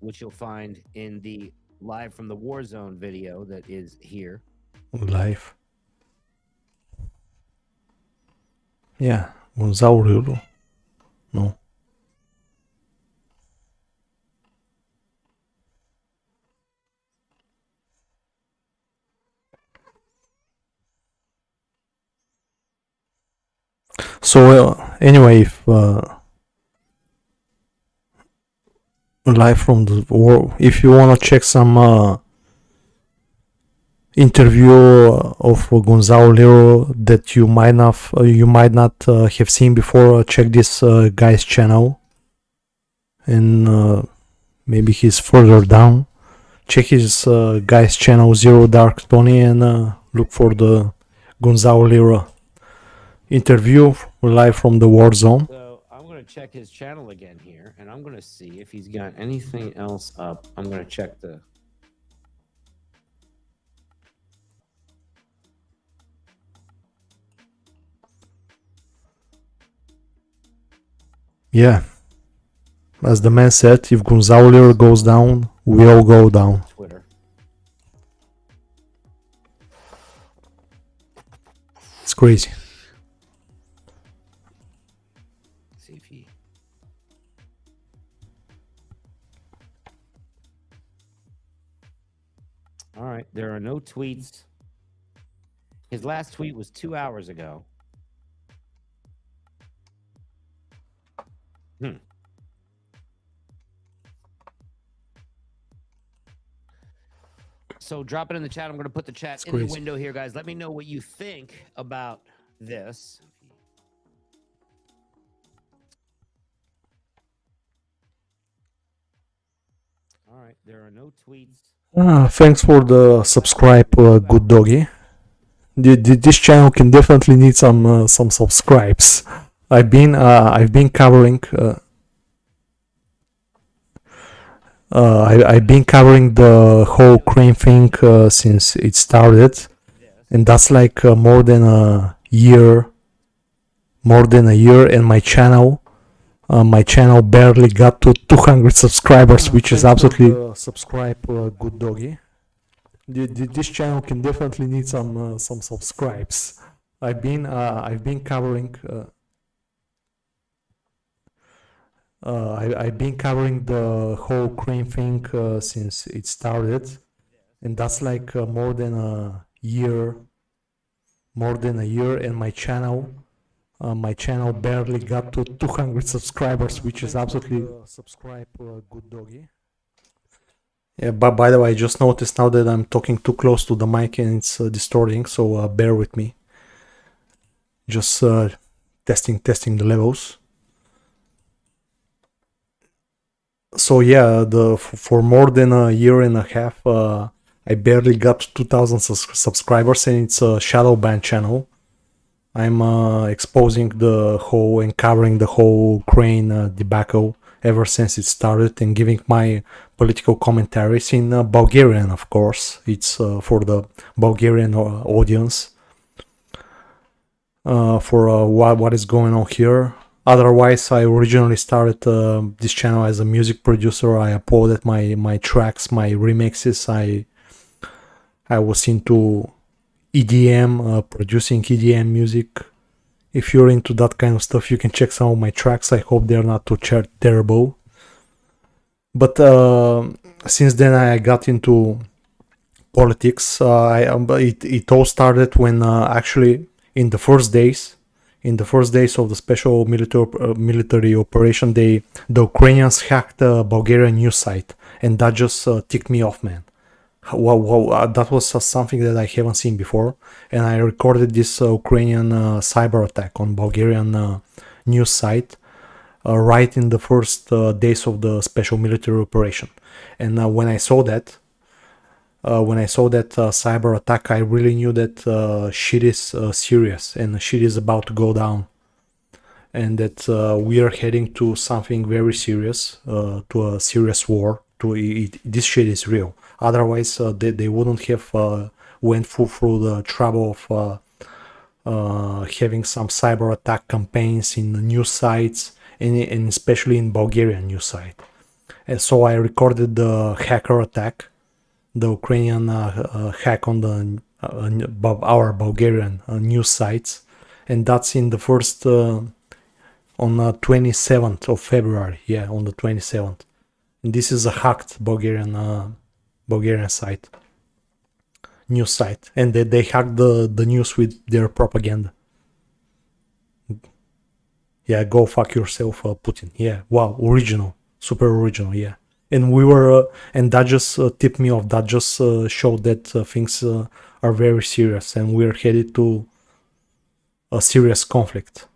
which you'll find in the Live from the Warzone video that is here. Live. Yeah, Gonzalo Lira. No. So anyway, if live from the war, if you wanna check some interview of Gonzalo Lira that you might not have seen before, check this guy's channel, and maybe he's further down. Check his guy's channel, Zero Dark Tony, and look for the Gonzalo Lira interview live from the Warzone. So I'm going to check his channel again here, and I'm going to see if he's got anything else up. I'm going to check the... Yeah, as the man said, if Gonzalo Lira goes down, we all go down. Twitter. It's crazy. see if he. All right, there are no tweets. His last tweet was 2 hours ago. So drop it in the chat. I'm going to put the chat in the window here, guys. Let me know what you think about this. All right, there are no tweets. Thanks for the subscribe, good doggy. This channel can definitely need some subscribes. I've been covering I've been covering the whole crane thing since it started, and that's like more than a year, and my channel barely got to 200 subscribers, which is absolutely subscribe, good doggy. This channel can definitely need some subscribes. I've been covering I've been covering the whole crane thing since it started, and that's like more than a year, and my channel barely got to 200 subscribers, which is absolutely subscribe, good doggy. Yeah, but by the way, I just noticed now that I'm talking too close to the mic and it's distorting, so bear with me. Just testing the levels. So yeah, for more than a year and a half, I barely got 2,000 subscribers, and it's a shadow ban channel. I'm exposing the whole and covering the whole crane debacle ever since it started, and giving my political commentaries in Bulgarian, of course. It's for the Bulgarian audience, for what is going on here. Otherwise, I originally started this channel as a music producer. I uploaded my tracks, my remixes. I was into EDM, producing EDM music. If you're into that kind of stuff, you can check some of my tracks. I hope they're not too terrible. But since then, I got into politics. It all started when actually in the first days of the special military operation, the Ukrainians hacked the Bulgarian news site, and that just ticked me off, man. That was something that I haven't seen before, and I recorded this Ukrainian cyber attack on Bulgarian news site right in the first days of the special military operation. And when I saw that cyber attack, I really knew that shit is serious, and shit is about to go down, and that we are heading to something very serious, to a serious war. This shit is real. Otherwise, they wouldn't have went through the trouble of having some cyber attack campaigns in news sites, and especially in Bulgarian news site. And so I recorded the hacker attack, the Ukrainian hack on our Bulgarian news sites, and that's in the first on the 27th of February. Yeah, on the 27th. And this is a hacked Bulgarian site, news site, and they hacked the news with their propaganda. Yeah, go fuck yourself, Putin. Yeah, wow, original, super original. Yeah. And we were, and that just tipped me off. That just showed that things are very serious, and we're headed to a serious conflict.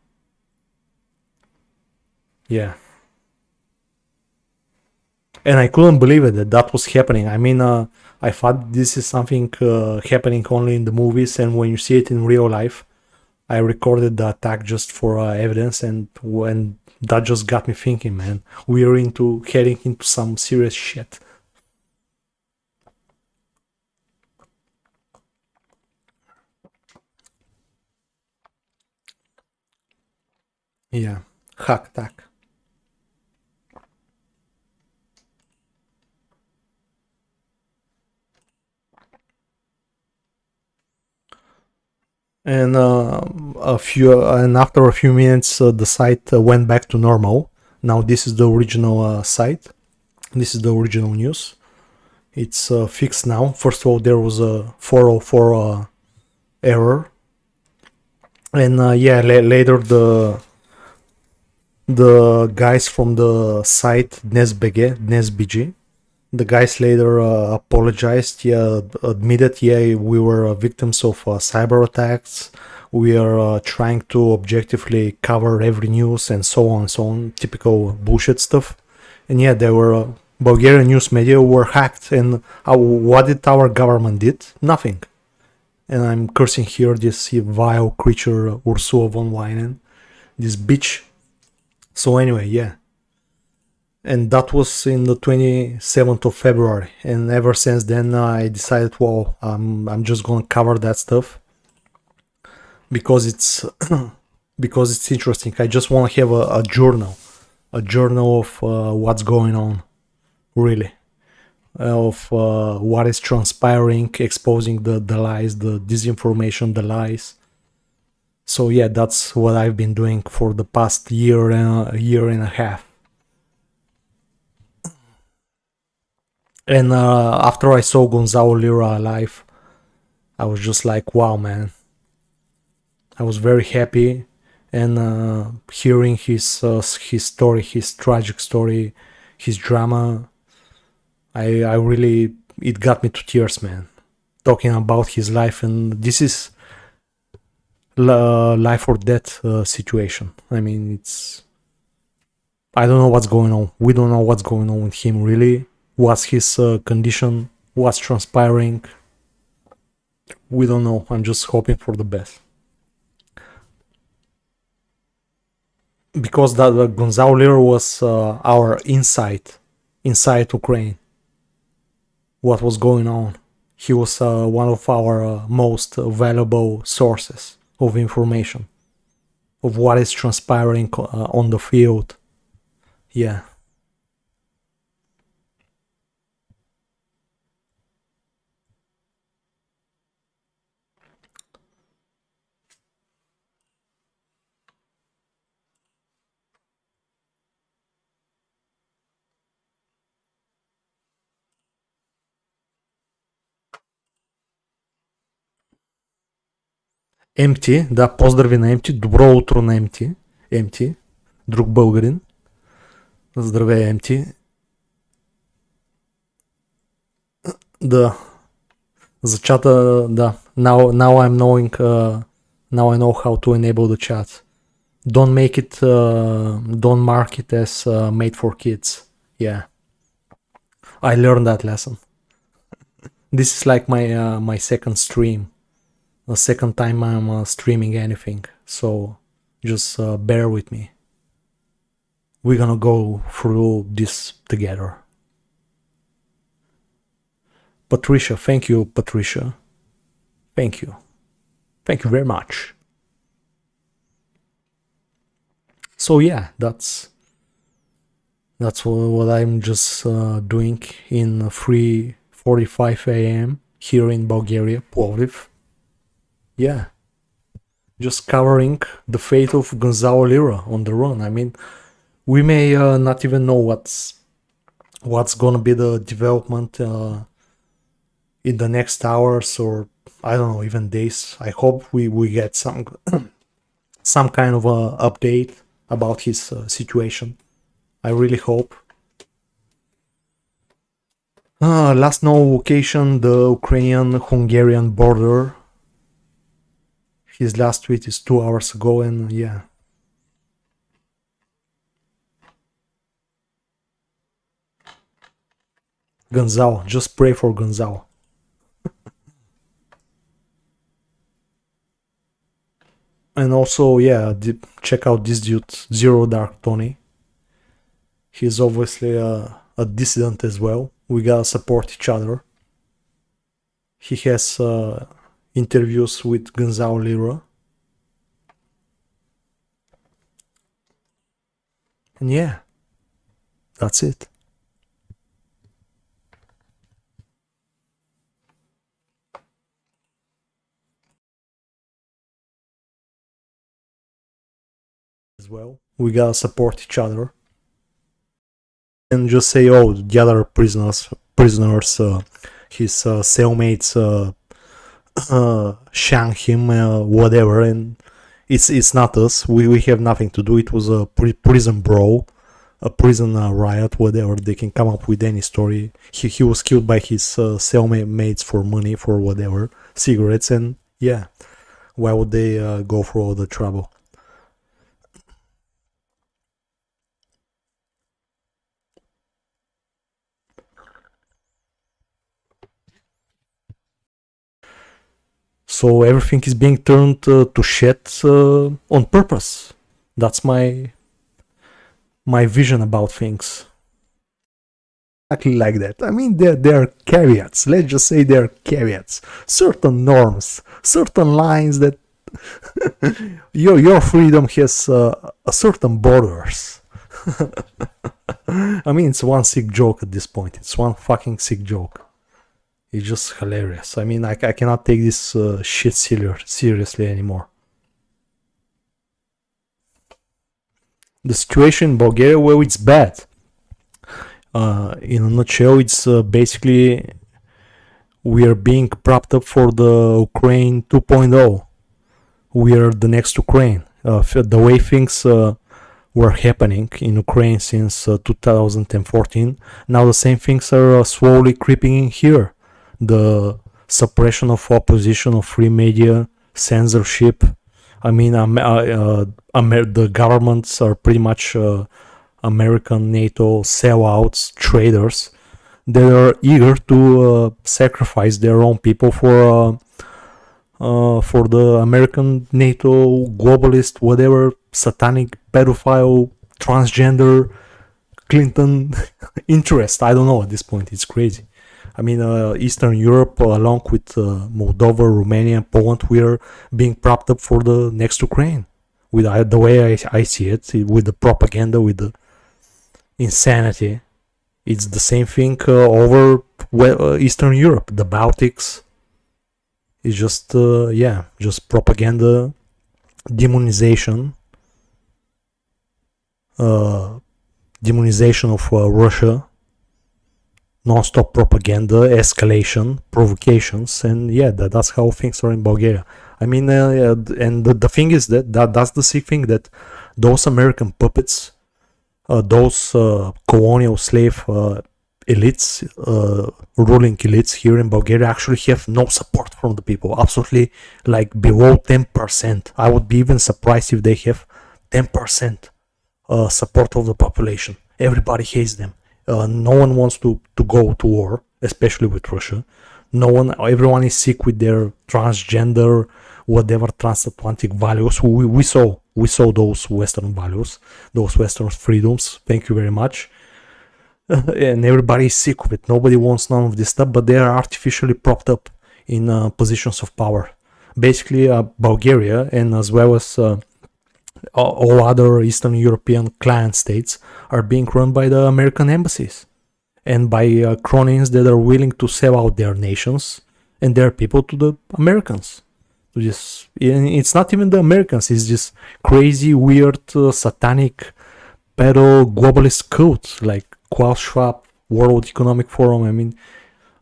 Yeah. And I couldn't believe it that was happening. I mean, I thought this is something happening only in the movies, and when you see it in real life, I recorded the attack just for evidence, and when that just got me thinking, man, we are heading into some serious shit. Yeah, hack attack. and after a few minutes, the site went back to normal. Now this is the original site. This is the original news. It's fixed now. First of all, there was a 404 error, and yeah, later the guys from the site NesBG, the guys later apologized. Yeah, admitted, yeah, we were victims of cyber attacks. We are trying to objectively cover every news and so on and so on. Typical bullshit stuff. And yeah, there were Bulgarian news media were hacked. And what did our government did? Nothing. And I'm cursing here this vile creature Ursula von Leyen, this bitch. So anyway, yeah. And that was in the 27th of February. And ever since then, I decided, well, I'm just gonna cover that stuff because it's because it's interesting. I just want to have a journal of what's going on, really, of what is transpiring, exposing the lies, the disinformation, the lies. So yeah, that's what I've been doing for the past year and a half. And after I saw Gonzalo Lira live, I was just like, wow, man. I was very happy, and hearing his story, his tragic story, his drama, I really, it got me to tears, man. Talking about his life, and this is life or death situation. I mean, it's, I don't know what's going on. We don't know what's going on with him, really. What's his condition? What's transpiring? We don't know. I'm just hoping for the best. Because that Gonzalo Lira was our insight inside Ukraine. What was going on? He was one of our most valuable sources of information of what is transpiring on the field. Yeah. Empty, да, поздрави на Empty, добро утро на Empty, Empty, друг българин. Здравей, Empty. Да, за чата, да. Now I'm knowing, now I know how to enable the chat. Don't make it, don't mark it as made for kids. Yeah, I learned that lesson. This is like my second stream, the second time I'm streaming anything. So just bear with me. We're gonna go through this together. Patricia, thank you, Patricia. Thank you. Thank you very much. So yeah, that's what I'm just doing in 3:45 a.m. here in Bulgaria, Plovdiv. Yeah, just covering the fate of Gonzalo Lira on the run. I mean, we may not even know what's gonna be the development in the next hours, or I don't know, even days. I hope we get some kind of update about his situation. I really hope. Last known location, the Ukrainian-Hungarian border. His last tweet is 2 hours ago, and yeah. Gonzalo, just pray for Gonzalo. And also, yeah, check out this dude, Zero Dark Tony. He's obviously a dissident as well. We gotta support each other. He has interviews with Gonzalo Lira. And yeah, that's it. as well. We gotta support each other. And just say, oh, the other prisoners, his cellmates shank him, whatever, and it's not us. We have nothing to do. It was a prison brawl, a prison riot, whatever. They can come up with any story. He was killed by his cellmates for money, for whatever, cigarettes, and yeah, why would they go for all the trouble? So everything is being turned to shit on purpose. That's my vision about things. Exactly like that. I mean, there are caveats. Let's just say there are caveats. Certain norms, certain lines that your freedom has a certain borders. I mean, it's one sick joke at this point. It's one fucking sick joke. It's just hilarious. I mean, I cannot take this shit seriously anymore. The situation in Bulgaria, well, it's bad. In a nutshell, it's basically we are being propped up for the Ukraine 2.0. We are the next Ukraine. The way things were happening in Ukraine since 2014, now the same things are slowly creeping in here. The suppression of opposition, of free media, censorship. I mean, the governments are pretty much American NATO sellouts, traitors. They are eager to sacrifice their own people for the American NATO globalist, whatever, satanic, pedophile, transgender, Clinton interest. I don't know at this point. It's crazy. I mean, Eastern Europe, along with Moldova, Romania, and Poland, we are being propped up for the next Ukraine. With the way I see it, with the propaganda, with the insanity, it's the same thing over Eastern Europe, the Baltics. It's just, just propaganda, demonization, demonization of Russia. Non-stop propaganda, escalation, provocations, and yeah, that's how things are in Bulgaria. I mean, and the thing is that's the sick thing, that those American puppets, those colonial slave elites, ruling elites here in Bulgaria actually have no support from the people, absolutely, like below 10%. I would be even surprised if they have 10% support of the population. Everybody hates them. No one wants to go to war, especially with Russia. Everyone is sick with their transgender, whatever transatlantic values. We saw those Western values, those Western freedoms. Thank you very much. And everybody is sick of it. Nobody wants none of this stuff, but they are artificially propped up in positions of power. Basically, Bulgaria, and as well as all other Eastern European client states, are being run by the American embassies and by cronies that are willing to sell out their nations and their people to the Americans. It's not even the Americans, it's just crazy, weird, satanic, pedo globalist cult like Klaus Schwab, World Economic Forum. I mean,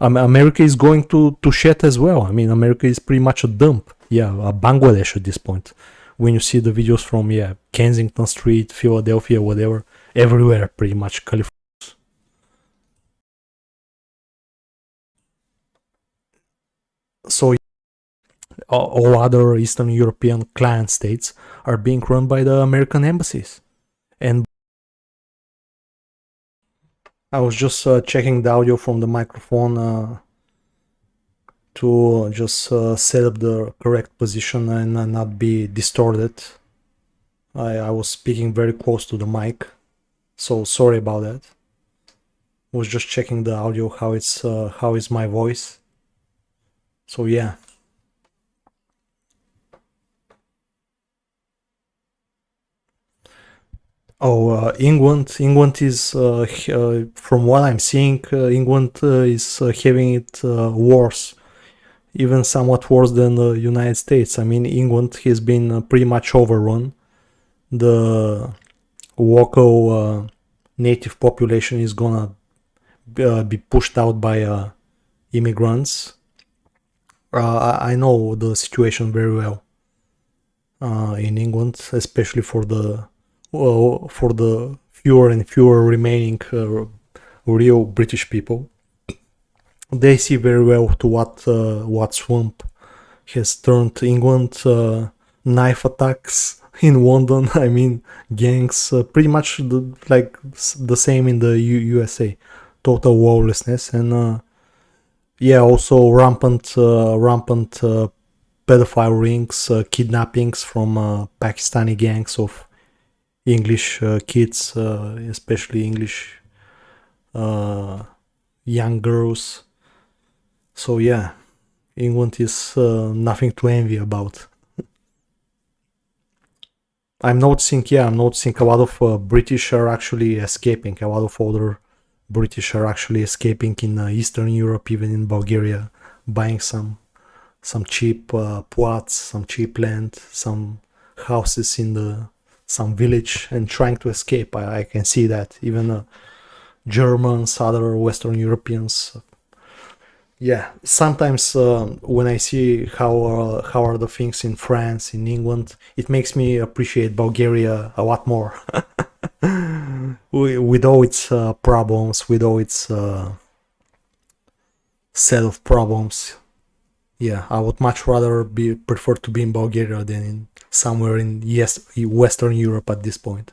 America is going to shit as well. I mean, America is pretty much a dump. Yeah, Bangladesh at this point. When you see the videos from, Kensington Street, Philadelphia, whatever, everywhere pretty much, California. So all other Eastern European client states are being run by the American embassies. And I was just checking the audio from the microphone to just set up the correct position and not be distorted. I was speaking very close to the mic, so sorry about that. Was just checking the audio, how is my voice. So yeah. England is, from what I'm seeing, England is having it worse, even somewhat worse than the United States. I mean, England has been pretty much overrun. the local native population is gonna be pushed out by immigrants. I know the situation very well in England, especially for the fewer and fewer remaining real British people. They see very well to what swamp has turned England. Knife attacks in London. I mean, gangs. Pretty much the same in the USA. Total lawlessness and yeah, also rampant pedophile rings, kidnappings from Pakistani gangs of English kids, especially English young girls. So yeah, England is nothing to envy about. I'm noticing a lot of British are actually escaping. A lot of older British are actually escaping in Eastern Europe, even in Bulgaria, buying some cheap plots, some cheap land, some houses in some village, and trying to escape. I can see that even Germans, other Western Europeans. Yeah, sometimes when I see how are the things in France, in England, it makes me appreciate Bulgaria a lot more. With all its problems, with all its set of problems, yeah, I would much rather prefer to be in Bulgaria than in somewhere in Western Europe at this point.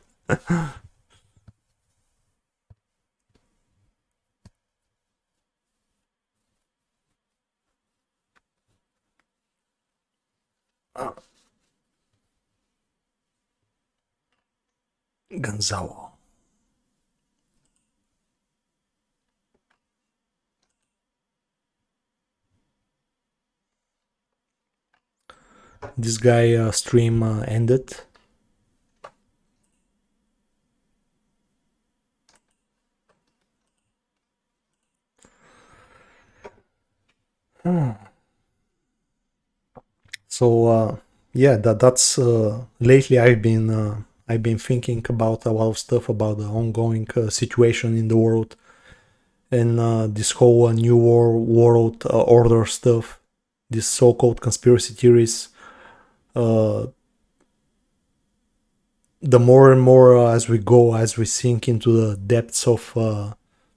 Gonzalo. This guy stream ended. So yeah, that's lately I've been thinking about a lot of stuff about the ongoing situation in the world and this whole new world order stuff, this so-called conspiracy theories. The more and more as we go, as we sink into the depths of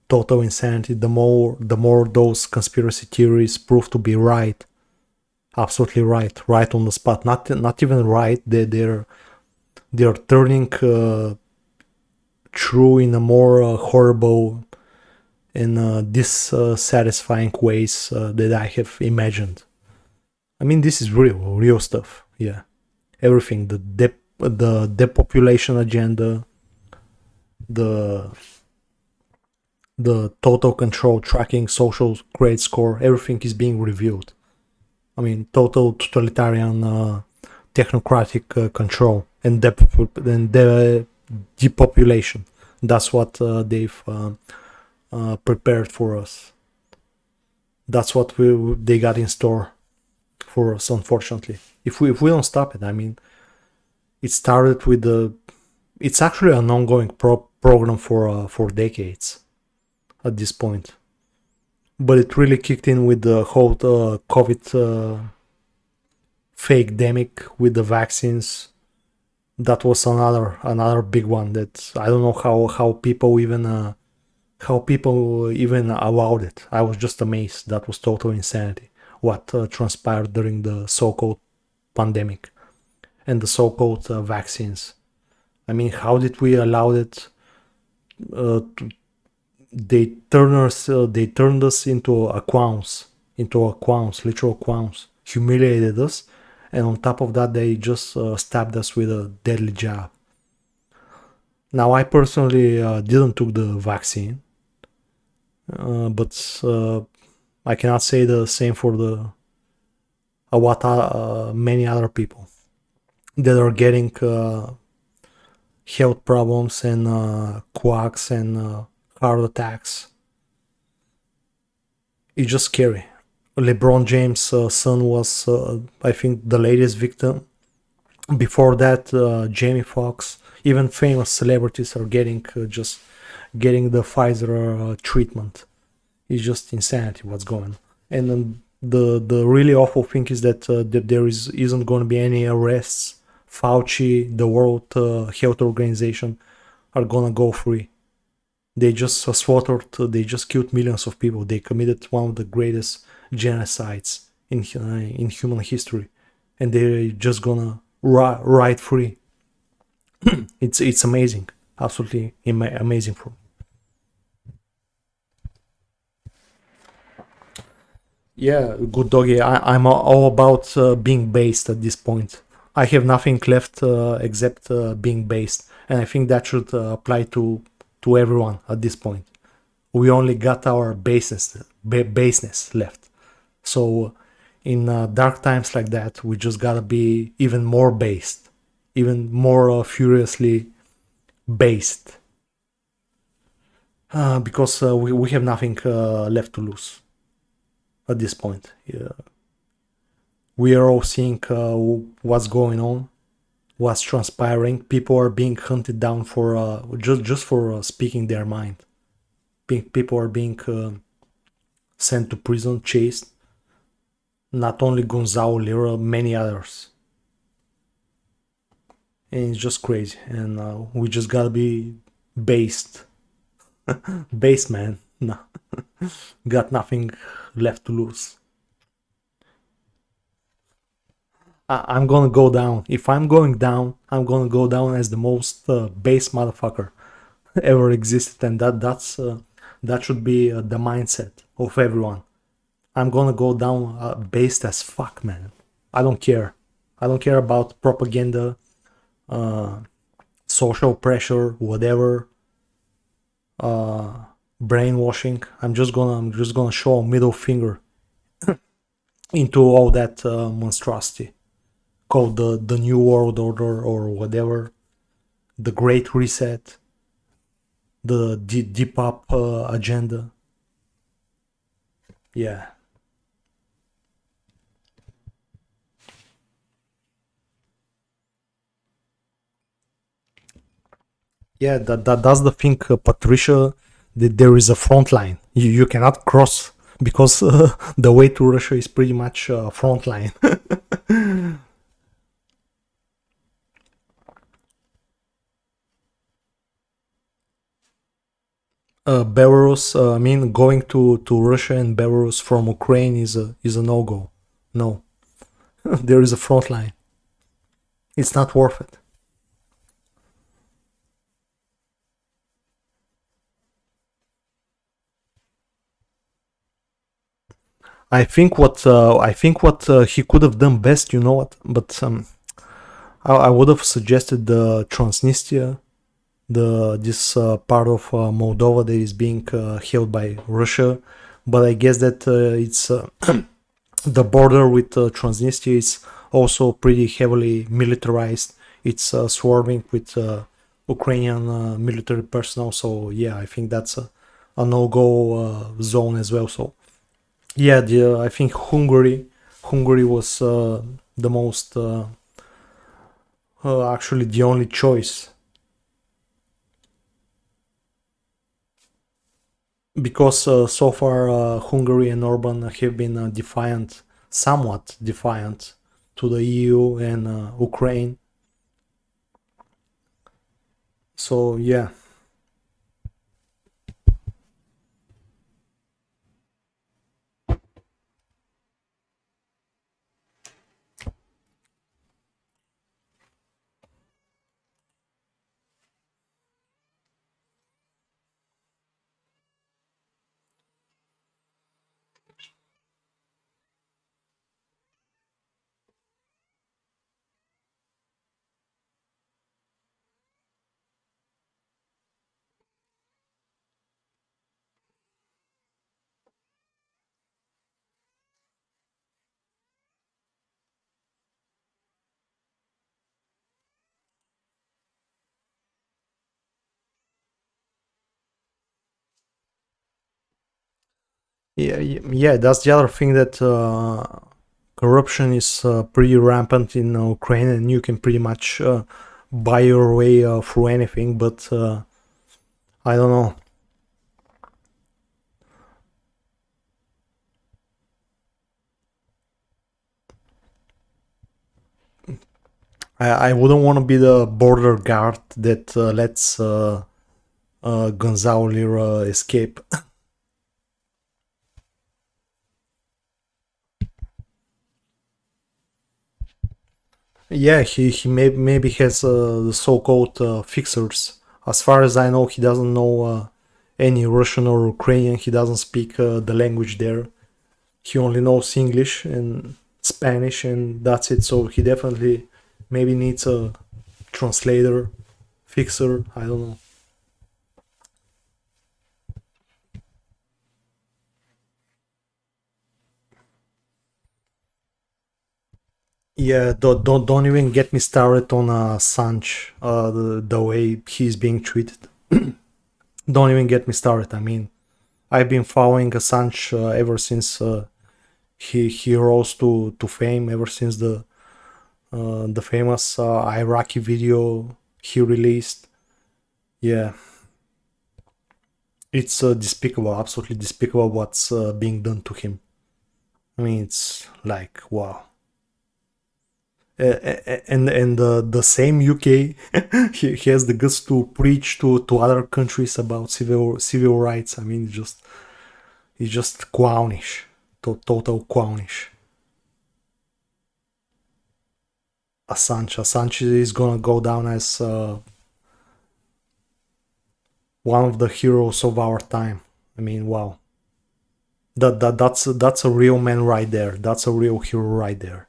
total insanity, the more those conspiracy theories prove to be right, absolutely right on the spot. Not even right. They're turning true in a more horrible and dissatisfying ways that I have imagined. I mean, this is real stuff. Yeah, everything. The depopulation agenda, the total control, tracking, social grade score, everything is being revealed. I mean, total totalitarian, technocratic control and depopulation. That's what they've prepared for us. That's what they got in store for us, unfortunately. If we don't stop it, I mean, it started with it's actually an ongoing program for decades at this point, but it really kicked in with the whole COVID fake demic with the vaccines. That was another big one that I don't know how people even allowed it. I was just amazed. That was total insanity what transpired during the so-called pandemic and the so-called vaccines. I mean, how did we allow it? They turned us into clowns, literal clowns, humiliated us, and on top of that, they just stabbed us with a deadly jab. Now, I personally didn't took the vaccine, but I cannot say the same for the many other people that are getting health problems and quacks and heart attacks. It's just scary. LeBron James' son was, I think, the latest victim Before that, Jamie Foxx, even famous celebrities are getting just getting the Pfizer treatment. It's just insanity what's going on. And then the really awful thing is that there isn't going to be any arrests. Fauci, the World Health Organization, are gonna go free. They just slaughtered, they just killed millions of people. They committed one of the greatest genocides in human history, and they're just gonna ride free. It's amazing, absolutely amazing. For yeah, good doggy. I'm all about being based at this point. I have nothing left except being based, and I think that should apply to everyone at this point. We only got our baseness left. So in dark times like that, we just gotta be even more based, even more furiously based, because we have nothing left to lose at this point. We are all seeing what's going on, what's transpiring. People are being hunted down for just for speaking their mind. People are being sent to prison, chased. Not only Gonzalo, Lira, many others. And it's just crazy. And we just gotta be based. Based, man. No. Got nothing left to lose. I'm gonna go down. If I'm going down, I'm gonna go down as the most base motherfucker ever existed, and that should be the mindset of everyone. I'm gonna go down based as fuck, man. I don't care. I don't care about propaganda, social pressure, whatever, brainwashing. I'm just gonna show a middle finger into all that monstrosity called the New World Order or whatever, the Great Reset, the Deep Up agenda. Yeah. Yeah, that's the thing, Patricia. That there is a front line. You cannot cross because the way to Russia is pretty much front line. Belarus, I mean, going to Russia and Belarus from Ukraine is a no-go. No, there is a front line. It's not worth it. I think what he could have done best, you know what? But I would have suggested the Transnistria, this part of Moldova that is being held by Russia, but I guess that it's the border with Transnistria is also pretty heavily militarized. It's swarming with Ukrainian military personnel, so yeah, I think that's a no-go zone as well. So yeah, I think Hungary was the most actually the only choice, because so far Hungary and Orban have been somewhat defiant to the EU and Ukraine. So yeah. Yeah, yeah, that's the other thing that corruption is pretty rampant in Ukraine, and you can pretty much buy your way through anything, but I don't know. I wouldn't want to be the border guard that lets Gonzalo Lira escape. Yeah, he maybe has the so-called fixers. As far as I know, he doesn't know any Russian or Ukrainian. He doesn't speak the language there. He only knows English and Spanish, and that's it. So he definitely maybe needs a translator, fixer. I don't know. Yeah, don't even get me started on Sanch, the way he's being treated. Don't even get me started. I mean, I've been following Assange ever since he rose to fame, ever since the famous Iraqi video he released. Yeah, it's despicable, absolutely despicable what's being done to him. I mean, it's like wow. And the same UK he has the guts to preach to other countries about civil rights. I mean, it's just clownish, total clownish. Assange is gonna go down as one of the heroes of our time. I mean, wow, that's a real man right there. That's a real hero right there.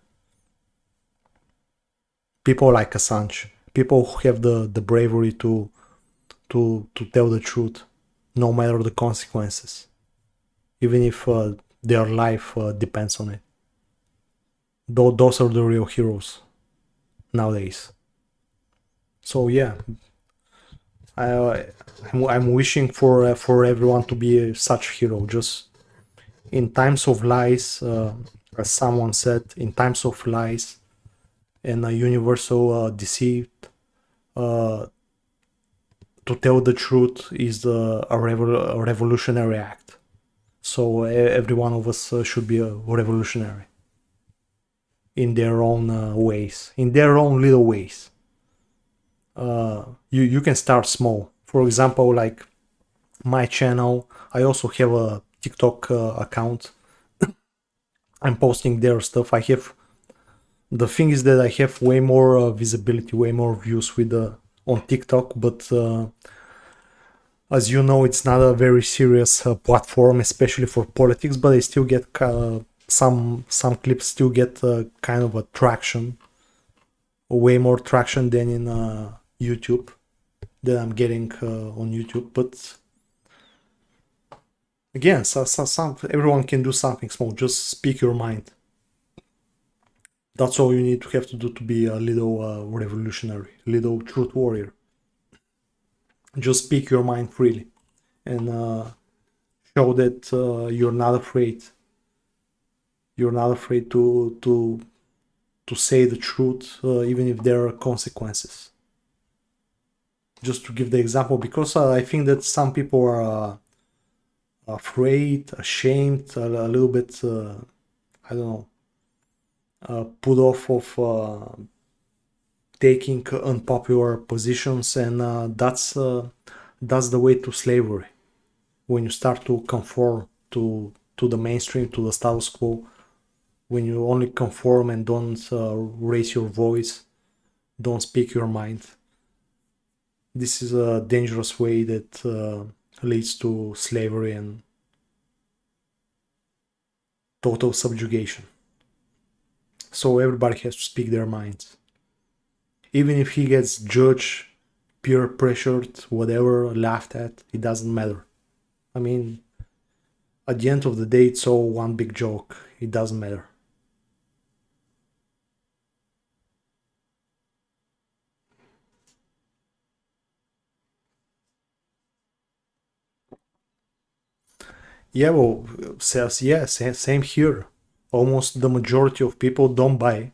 People like Assange, people who have the bravery to tell the truth, no matter the consequences, even if their life depends on it. Those are the real heroes nowadays. So yeah, I'm wishing for everyone to be such a hero. Just in times of lies, as someone said, in times of lies and a universal deceit, to tell the truth is a revolutionary act. So every one of us should be a revolutionary in their own ways, in their own little ways. You can start small. For example, like my channel, I also have a TikTok account. I'm posting their stuff. The thing is that I have way more visibility, way more views with on TikTok, but as you know, it's not a very serious platform, especially for politics. But I still get some clips still get kind of a traction, way more traction than in YouTube, that I'm getting on YouTube. But again, everyone can do something small. Just speak your mind. That's all you need to have to do to be a little revolutionary, little truth warrior. Just speak your mind freely and show that you're not afraid. You're not afraid to say the truth, even if there are consequences. Just to give the example, because I think that some people are afraid, ashamed, a little bit, I don't know, put off of taking unpopular positions, and that's the way to slavery. When you start to conform to the mainstream, to the status quo, when you only conform and don't raise your voice, don't speak your mind, this is a dangerous way that leads to slavery and total subjugation. So everybody has to speak their minds. Even if he gets judged, peer pressured, whatever, laughed at, it doesn't matter. I mean, at the end of the day, it's all one big joke. It doesn't matter. Yeah, well, same here. almost the majority of people don't buy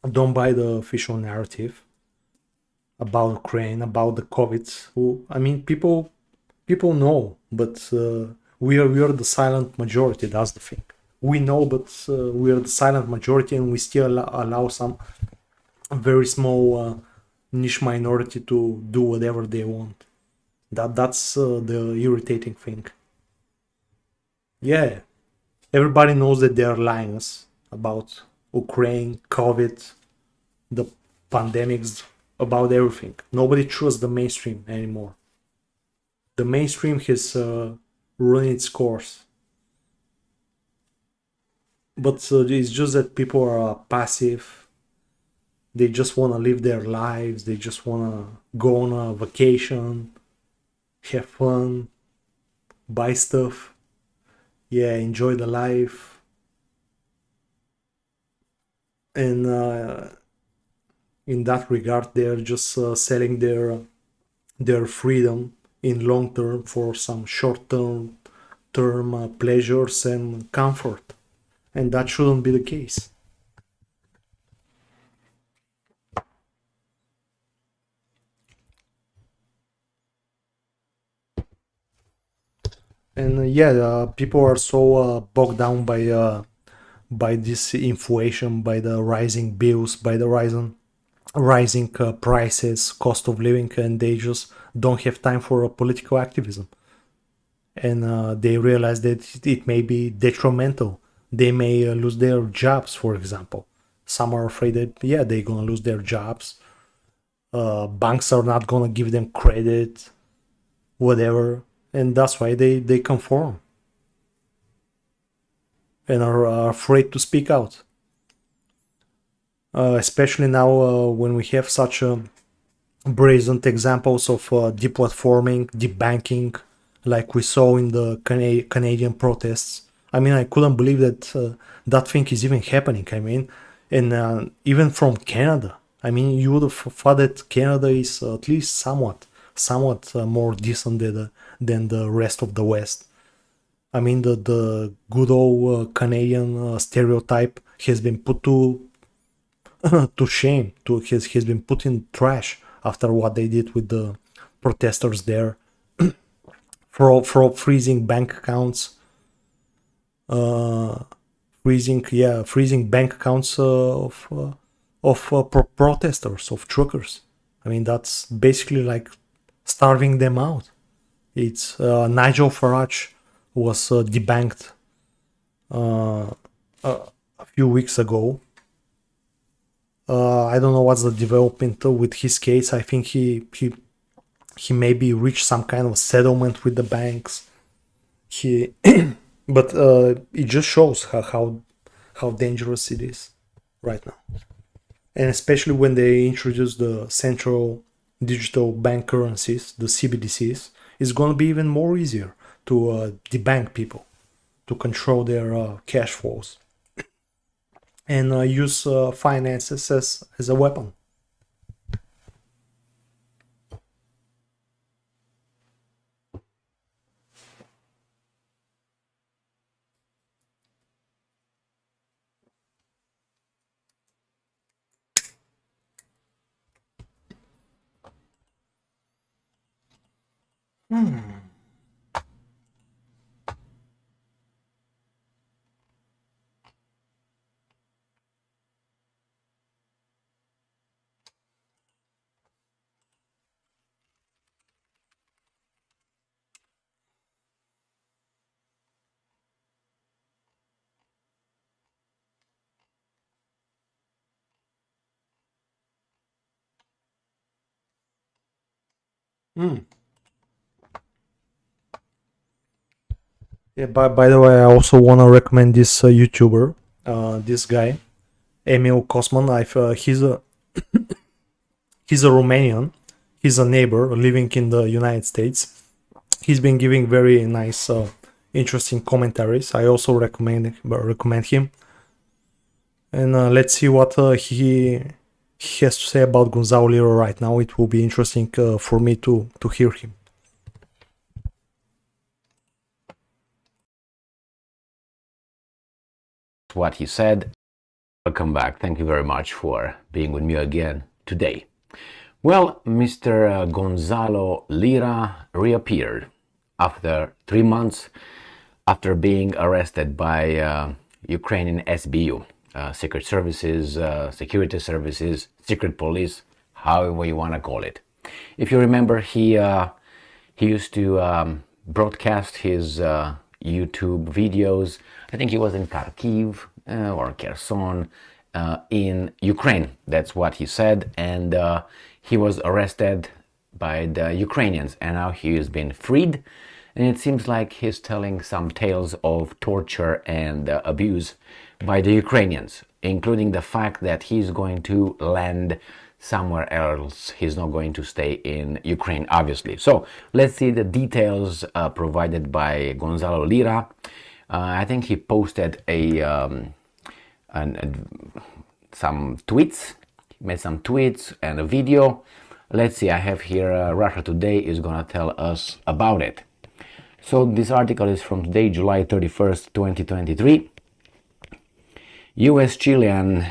the official narrative about Ukraine, about the COVID. I mean, people know, but we are the silent majority. That's the thing. We know, but we are the silent majority, and we still allow some very small niche minority to do whatever they want. That's the irritating thing. Yeah, everybody knows that they are lying us about Ukraine, COVID, the pandemics, about everything. Nobody trusts the mainstream anymore. The mainstream has run its course. But it's just that people are passive. They just want to live their lives. They just want to go on a vacation, have fun, buy stuff. Yeah, enjoy the life. And in that regard, they're just selling their freedom in long term for some short term pleasures and comfort. And that shouldn't be the case. And people are so bogged down by this inflation, by the rising bills, by the rising prices, cost of living, and they just don't have time for political activism. And they realize that it may be detrimental. They may lose their jobs, for example. Some are afraid that they're gonna lose their jobs. Banks are not gonna give them credit, whatever, and that's why they conform and are afraid to speak out. Especially now when we have such brazen examples of deplatforming, debanking, like we saw in the Canadian protests. I mean, I couldn't believe that that thing is even happening. I mean, and even from Canada. I mean, you would have thought that Canada is at least somewhat more decent than the rest of the West. I mean, the good old Canadian stereotype has been put to shame. Has been put in trash after what they did with the protesters there, for freezing bank accounts, freezing bank accounts of protesters, of truckers. I mean, that's basically like starving them out. It's Nigel Farage was debanked a few weeks ago. I don't know what's the development with his case. I think he maybe reached some kind of settlement with the banks. But it just shows how dangerous it is right now, and especially when they introduce the central digital bank currencies, the CBDCs, it's going to be even more easier to debank people, to control their cash flows, and use finances as a weapon. Yeah, by the way, I also want to recommend this YouTuber, this guy, Emil Kosman. He's a Romanian. He's a neighbor living in the United States. He's been giving very nice, interesting commentaries. I also recommend him. And let's see what he has to say about Gonzalo Lira right now. It will be interesting for me to hear him. what he said. Welcome back. Thank you very much for being with me again today. Well, Mr. Gonzalo Lira reappeared after 3 months after being arrested by Ukrainian SBU, Secret Services, Security Services, Secret Police, however you want to call it. If you remember, he used to broadcast his YouTube videos. I think he was in Kharkiv or Kherson in Ukraine. That's what he said. And he was arrested by the Ukrainians, and now he has been freed. And it seems like he's telling some tales of torture and abuse by the Ukrainians, including the fact that he's going to land somewhere else. He's not going to stay in Ukraine, obviously. So let's see the details provided by Gonzalo Lira. I think he posted some tweets, made some tweets and a video. Let's see, I have here Russia Today is gonna tell us about it. So this article is from today, July 31st, 2023. US Chilean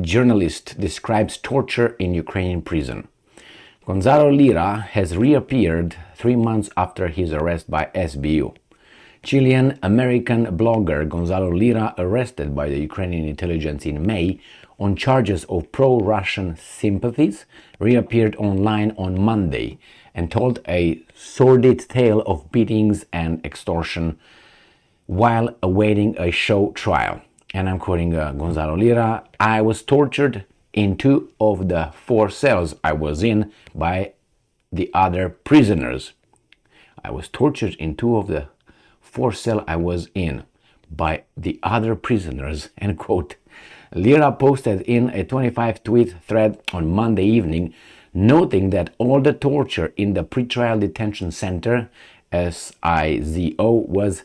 journalist describes torture in Ukrainian prison. Gonzalo Lira has reappeared 3 months after his arrest by SBU. Chilean-American blogger Gonzalo Lira, arrested by the Ukrainian intelligence in May on charges of pro-Russian sympathies, reappeared online on Monday and told a sordid tale of beatings and extortion while awaiting a show trial. And I'm quoting Gonzalo Lira, "I was tortured in 2 of the 4 cells I was in by the other prisoners. I was tortured in 2 of the 4 cells I was in by the other prisoners," end quote. Lira posted in a 25-tweet thread on Monday evening, noting that all the torture in the pretrial detention center, SIZO, was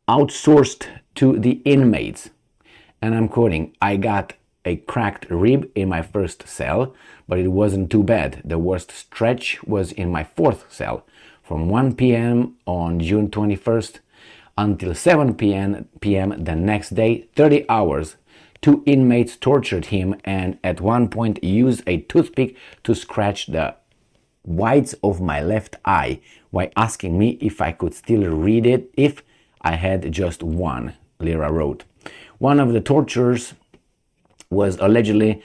outsourced to the inmates. And I'm quoting, "I got a cracked rib in my first cell, but it wasn't too bad. The worst stretch was in my 4th cell. From 1 p.m. on June 21st until 7 p.m. the next day, 30 hours, 2 inmates tortured him and at one point used a toothpick to scratch the whites of my left eye while asking me if I could still read it if I had just one," Lira wrote. One of the torturers was allegedly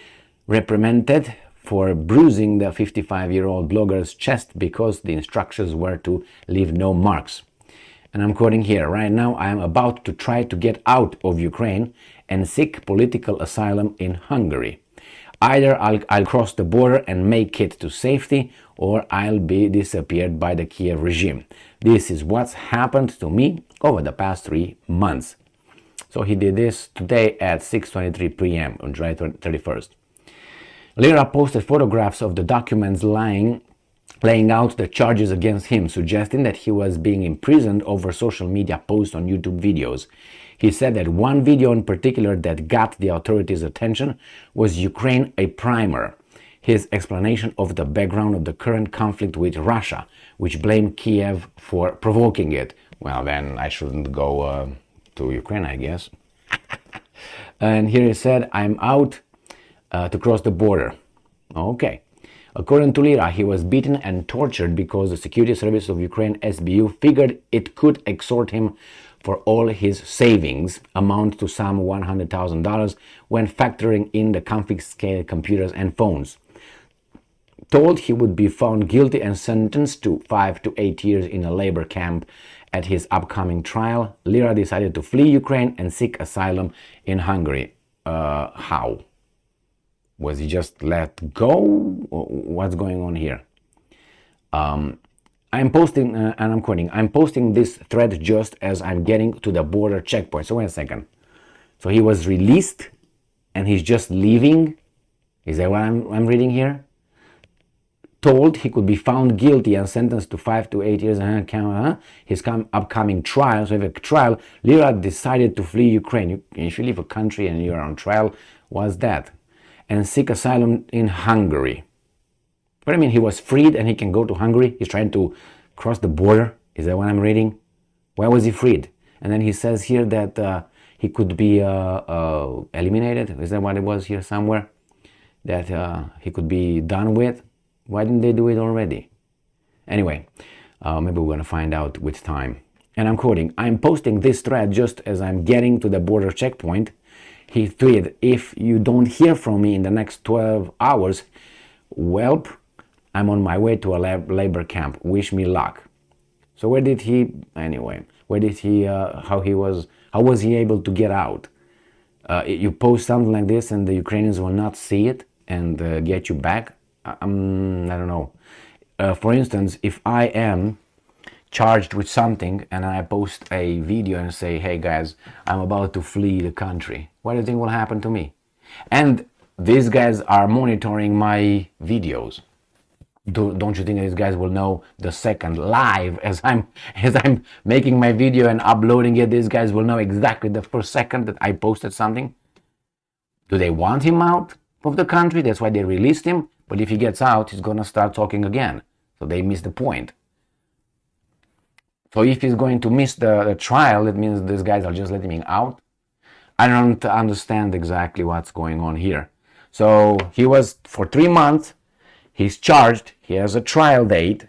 reprimanded for bruising the 55-year-old blogger's chest because the instructions were to leave no marks. And I'm quoting here, "Right now I am about to try to get out of Ukraine and seek political asylum in Hungary. Either I'll cross the border and make it to safety, or I'll be disappeared by the Kiev regime. This is what's happened to me over the past 3 months." So he did this today at 6:23 p.m. on July 31st. Lira posted photographs of the documents laying out the charges against him, suggesting that he was being imprisoned over social media posts on YouTube videos. He said that one video in particular that got the authorities' attention was Ukraine a Primer, his explanation of the background of the current conflict with Russia, which blamed Kiev for provoking it. Well, then I shouldn't go to Ukraine, I guess. And here he said, "I'm out to cross the border." Okay. According to Lira, he was beaten and tortured because the Security Service of Ukraine, SBU, figured it could extort him for all his savings, amount to some $100,000 when factoring in the confiscated computers and phones. Told he would be found guilty and sentenced to 5 to 8 years in a labor camp at his upcoming trial, Lira decided to flee Ukraine and seek asylum in Hungary. How? Was he just let go? What's going on here? I'm posting, and I'm quoting, "I'm posting this thread just as I'm getting to the border checkpoint." So wait a second. So he was released and he's just leaving? Is that what I'm reading here? Told he could be found guilty and sentenced to 5 to 8 years his upcoming trial. So if a trial, Lira decided to flee Ukraine. If you leave a country and you're on trial, what's that? And seek asylum in Hungary. What I mean, he was freed and he can go to Hungary. He's trying to cross the border. Is that what I'm reading? Why was he freed? And then he says here that he could be eliminated. Is that what it was here somewhere? That he could be done with? Why didn't they do it already? Anyway, maybe we're gonna find out with time. And I'm quoting, "I'm posting this thread just as I'm getting to the border checkpoint." He tweeted, "If you don't hear from me in the next 12 hours, welp, I'm on my way to a labor camp. Wish me luck." So where did he, anyway, where did he, how was he able to get out? You post something like this and the Ukrainians will not see it and get you back? I don't know. For instance, if I am charged with something and I post a video and say, "Hey guys, I'm about to flee the country," what do you think will happen to me? And these guys are monitoring my videos. Don't you think these guys will know the second live as I'm making my video and uploading it? These guys will know exactly the first second that I posted something. Do they want him out of the country? That's why they released him. But if he gets out, he's gonna start talking again. So they miss the point. So if he's going to miss the trial, it means these guys are just letting him out. I don't understand exactly what's going on here. So he was for 3 months, he's charged, he has a trial date,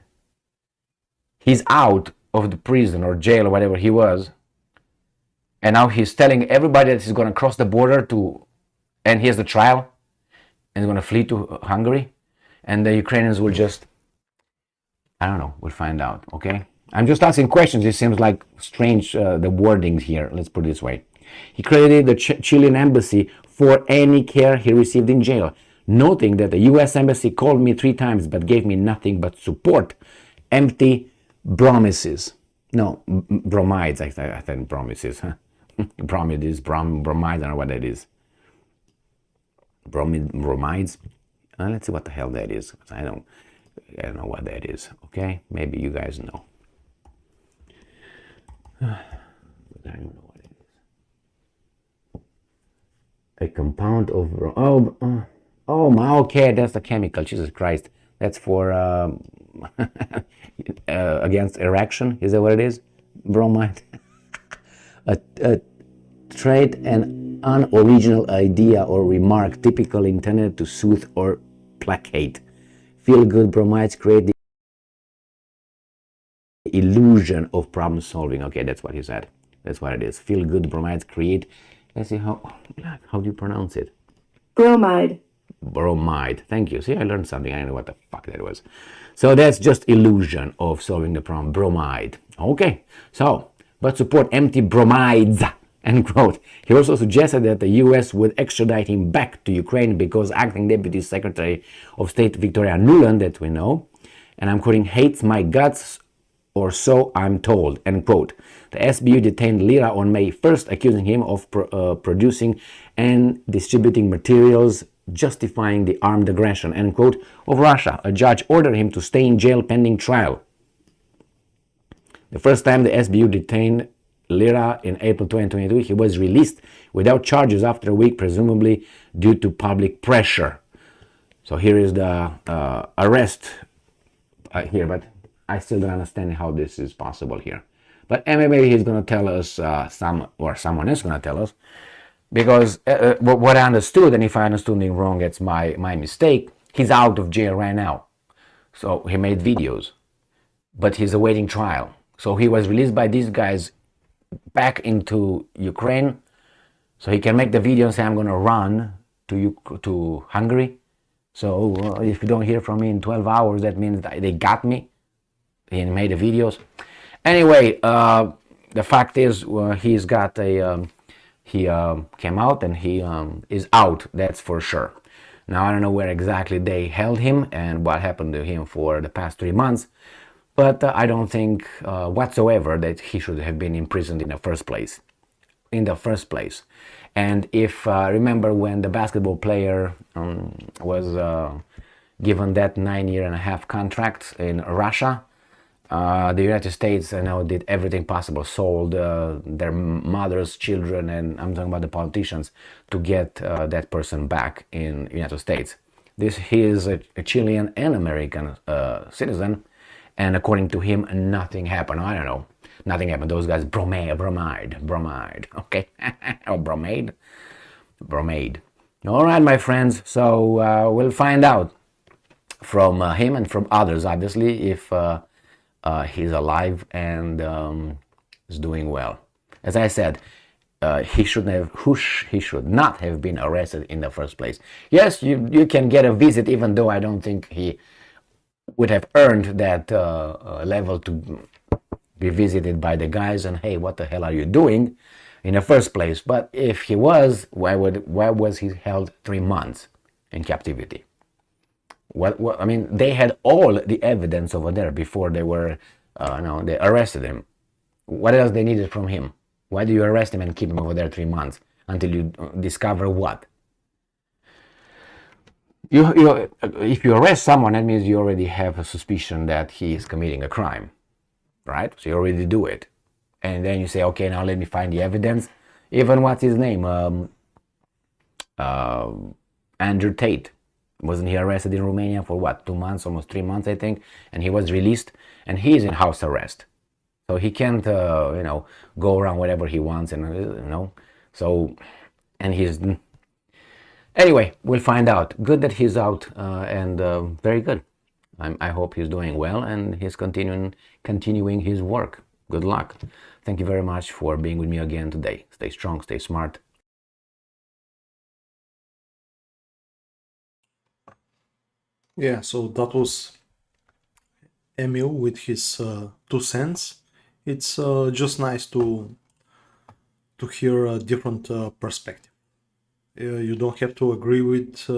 he's out of the prison or jail or whatever he was, and now he's telling everybody that he's going to cross the border and he has the trial, and he's going to flee to Hungary, and the Ukrainians will just, I don't know, we'll find out, okay? I'm just asking questions. It seems like strange, the wordings here. Let's put it this way. He credited the Chilean embassy for any care he received in jail, noting that the U.S. embassy called me 3 times but gave me nothing but support. Empty promises. No, bromides. I said promises. Huh? Bromides, bromides. I don't know what that is. Bromides. Let's see what the hell that is. I don't know what that is. Okay, maybe you guys know. But I don't know what it is. A compound of okay, that's the chemical. Jesus Christ, that's for against erection. Is that what it is? Bromide. a trait, an unoriginal idea or remark typically intended to soothe or placate. Feel-good bromides create the illusion of problem solving. Okay, that's what he said. That's what it is. Feel-good bromides create. Let's see how do you pronounce it? Bromide. Bromide. Thank you. See, I learned something. I don't know what the fuck that was. So that's just illusion of solving the problem. Bromide. Okay. So, but support empty bromides. End quote. He also suggested that the U.S. would extradite him back to Ukraine because acting Deputy Secretary of State Victoria Nuland, that we know, and I'm quoting, hates my guts, or so I'm told, end quote. The SBU detained Lira on May 1st, accusing him of producing and distributing materials justifying the armed aggression, end quote, of Russia. A judge ordered him to stay in jail pending trial. The first time the SBU detained Lira in April 2022, he was released without charges after a week, presumably due to public pressure. So here is the arrest here, but I still don't understand how this is possible here. But maybe he's going to tell us someone is going to tell us, because what I understood, and if I understood it wrong, it's my mistake. He's out of jail right now. So he made videos, but he's awaiting trial. So he was released by these guys back into Ukraine, so he can make the video and say, I'm going to run to Hungary. So if you don't hear from me in 12 hours, that means that they got me. He made the videos. Anyway, the fact is, he's got he came out and he is out, that's for sure. Now, I don't know where exactly they held him and what happened to him for the past 3 months, but I don't think whatsoever that he should have been imprisoned in the first place. And if remember when the basketball player was given that 9.5-year contract in Russia, the United States did everything possible, sold their mothers, children, and I'm talking about the politicians, to get that person back in United States. He is a Chilean and American citizen, and according to him, nothing happened. I don't know. Nothing happened. Those guys bromide, okay, or bromade. All right, my friends. So we'll find out from him and from others, obviously, if he's alive and is doing well. As I said, he should not have been arrested in the first place. Yes, you can get a visit, even though I don't think he would have earned that level to be visited by the guys and, hey, what the hell are you doing in the first place? But if he was, why was he held 3 months in captivity? What I mean, they had all the evidence over there before they were they arrested him. What else they needed from him? Why do you arrest him and keep him over there 3 months until you discover what? If you arrest someone, that means you already have a suspicion that he is committing a crime, right? So you already do it, and then you say, okay, now let me find the evidence. Even what's his name, Andrew Tate, wasn't he arrested in Romania for what, 2 months, almost 3 months, I think, and he was released, and he's in house arrest, so he can't go around whatever he wants, and so, and he's. Anyway, we'll find out. Good that he's out, and very good. I hope he's doing well and he's continuing his work. Good luck. Thank you very much for being with me again today. Stay strong, stay smart. Yeah, so that was Emil with his 2 cents. It's just nice to hear a different perspective. You don't have to agree with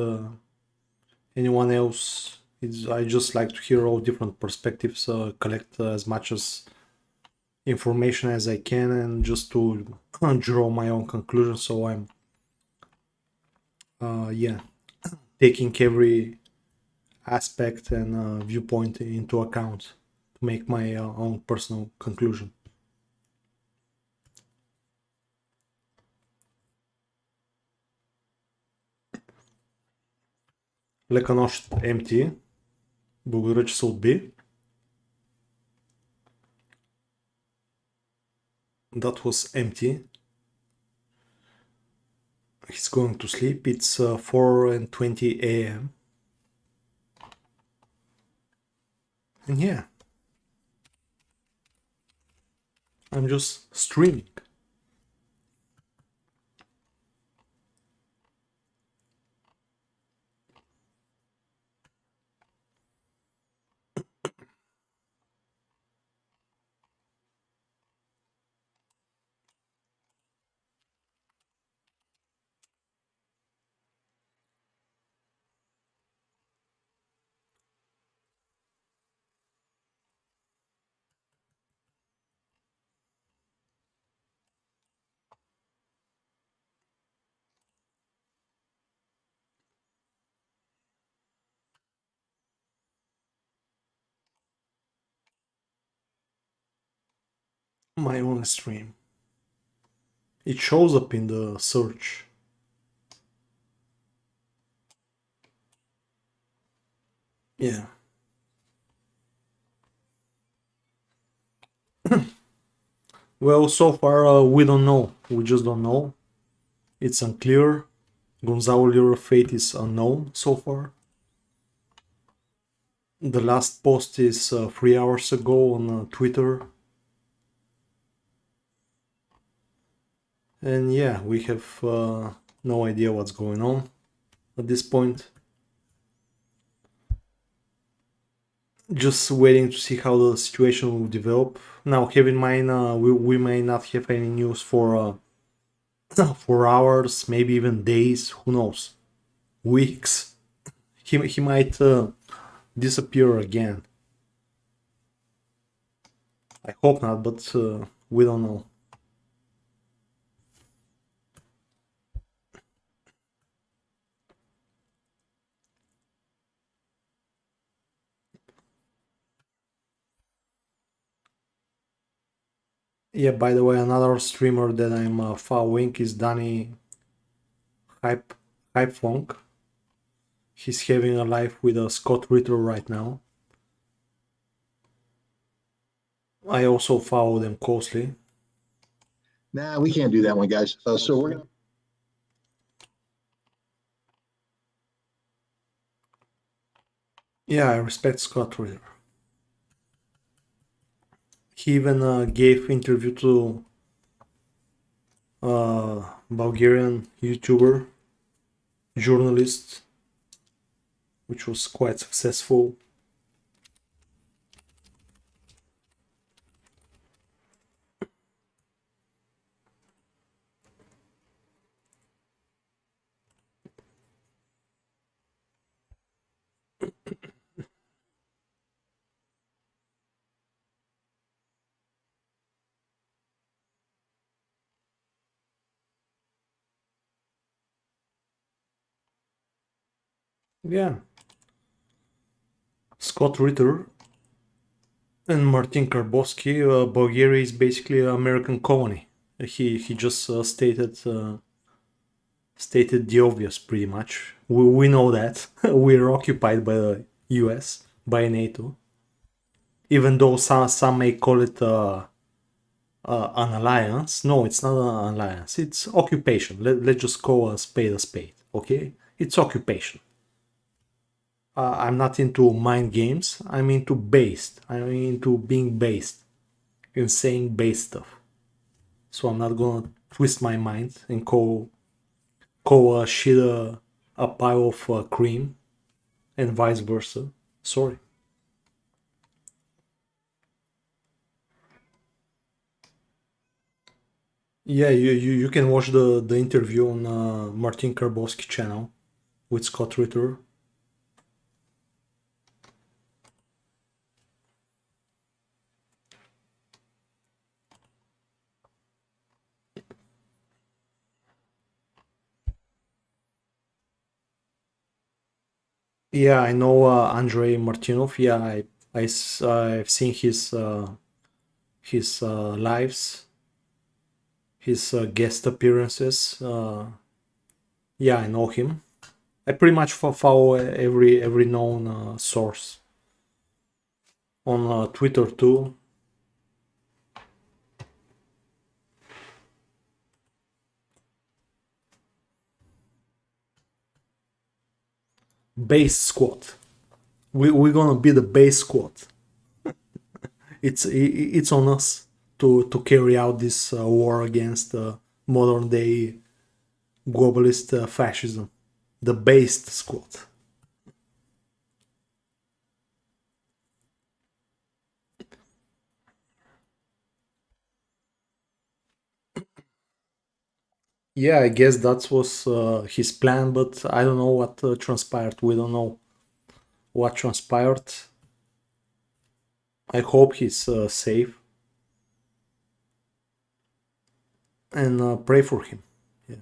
anyone else. I just like to hear all different perspectives, collect as much as information as I can, and just to draw my own conclusions. So I'm taking every aspect and viewpoint into account to make my own personal conclusion. Лека нощ, MT. Благодаря, че се отби. That was empty. He's going to sleep. It's 4:20 a.m. And yeah, I'm just streaming. My only stream. It shows up in the search. Yeah. Well, so far we don't know. We just don't know. It's unclear. Gonzalo Lira fate is unknown so far. The last post is 3 hours ago on Twitter. And yeah, we have no idea what's going on at this point. Just waiting to see how the situation will develop. Now, have in mind, we may not have any news for 4 hours, maybe even days, who knows, weeks. He might disappear again. I hope not, but we don't know. Yeah, by the way, another streamer that I'm following is Danny Hypefunk. He's having a live with Scott Ritter right now. I also follow them closely. Nah, we can't do that one, guys. So we're gonna. Yeah, I respect Scott Ritter. He even gave interview to Bulgarian YouTuber journalist, which was quite successful. Yeah, Scott Ritter and Martin Karbowski. Bulgaria is basically an American colony. He just stated the obvious, pretty much. We know that we're occupied by the U.S. by NATO, even though some may call it an alliance. No, it's not an alliance. It's occupation. Let's just call a spade, okay? It's occupation. I'm not into mind games. I'm into based. I'm into being based and saying base stuff. So I'm not gonna twist my mind and call shit a pile of cream and vice versa. Sorry. Yeah, you can watch the interview on Martin Karbowski channel with Scott Ritter. Yeah, I know Andrei Martinov. Yeah, I've seen his lives, his guest appearances. Yeah, I know him. I pretty much follow every known source on Twitter too. Base squad. We're gonna be the base squad. It's on us to carry out this war against modern day globalist fascism. The based squad. Yeah, I guess that was his plan, but I don't know what transpired. We don't know what transpired. I hope he's safe and pray for him. Yeah.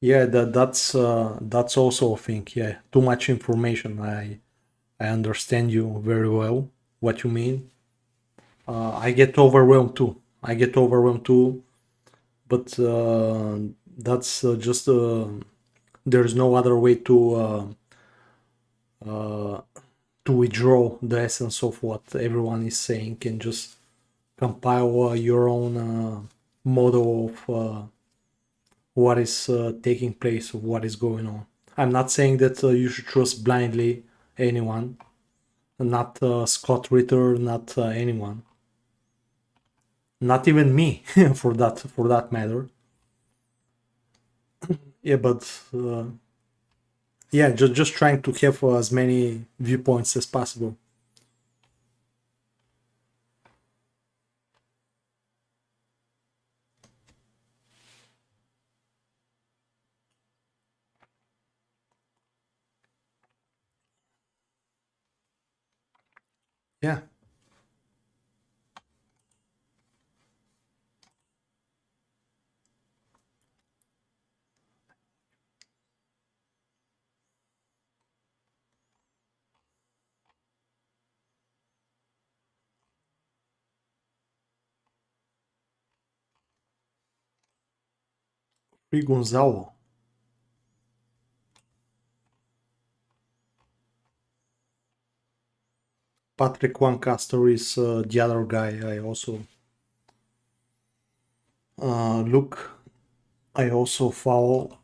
Yeah, that's also a thing. Yeah, too much information. I understand you very well. What you mean? I get overwhelmed too. I get overwhelmed too. But that's just there's no other way to withdraw the essence of what everyone is saying and just compile your own model of what is taking place, of what is going on. I'm not saying that you should trust blindly anyone, not Scott Ritter, not anyone, not even me for that matter. Yeah, but yeah, just trying to have as many viewpoints as possible. Yeah. Free Gonzalo. Patrick Lancaster is the other guy I also look. I also follow.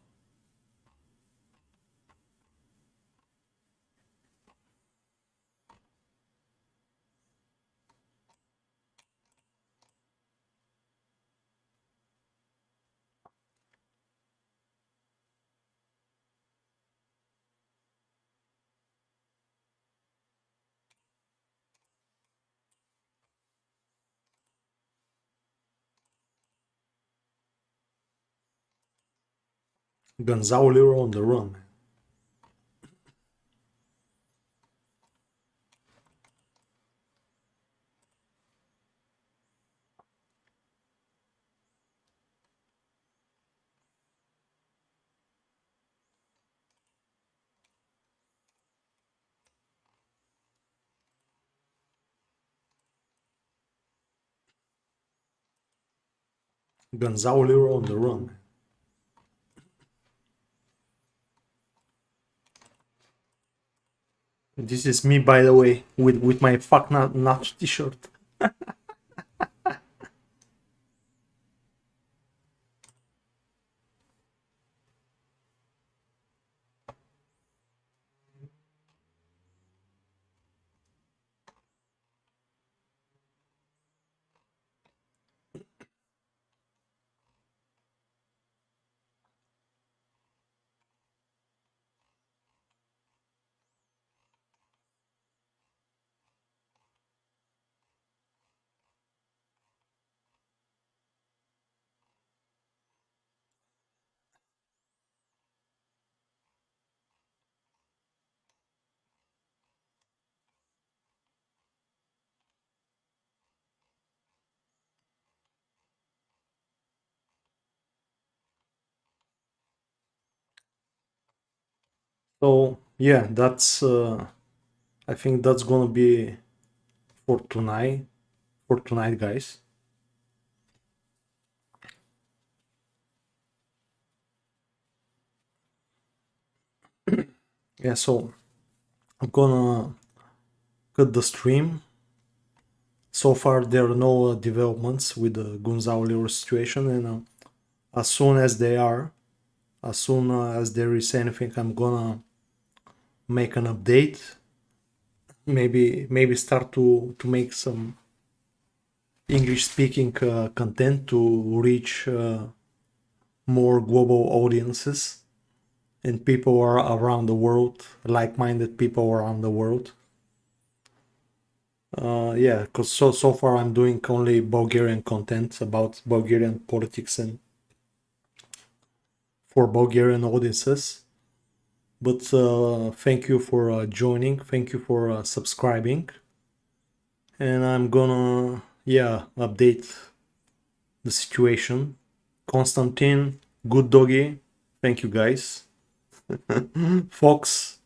Gonzalo Lira on the run, man. Gonzalo Lira on the run, man. This is me, by the way, with my fuck not t-shirt. So yeah, that's I think that's gonna be for tonight. For tonight, guys. Yeah, so I'm gonna cut the stream. So far, there are no developments with the Gonzalo Lira situation, and as soon as there is anything, I'm gonna make an update. Maybe start to make some English-speaking content to reach more global audiences and people are around the world, like-minded people around the world. Yeah, because so far I'm doing only Bulgarian content about Bulgarian politics and for Bulgarian audiences. But thank you for joining. Thank you for subscribing. And I'm gonna, yeah, update the situation. Konstantin, good doggy. Thank you guys. Fox,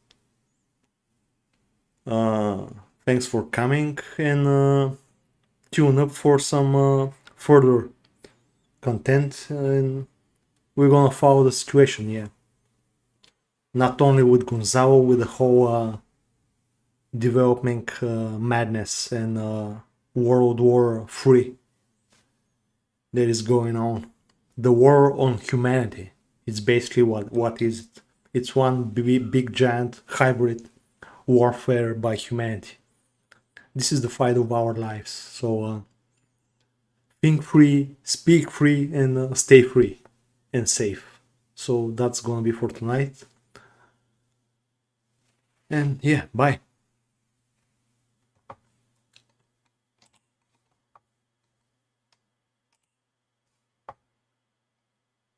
thanks for coming and tune up for some further content and we're gonna follow the situation, yeah. Not only with Gonzalo, with the whole developing madness and World War III that is going on. The war on humanity. It's basically what is it? It's one big giant hybrid warfare by humanity. This is the fight of our lives. So think free, speak free, and stay free and safe. So that's gonna be for tonight. And yeah, bye.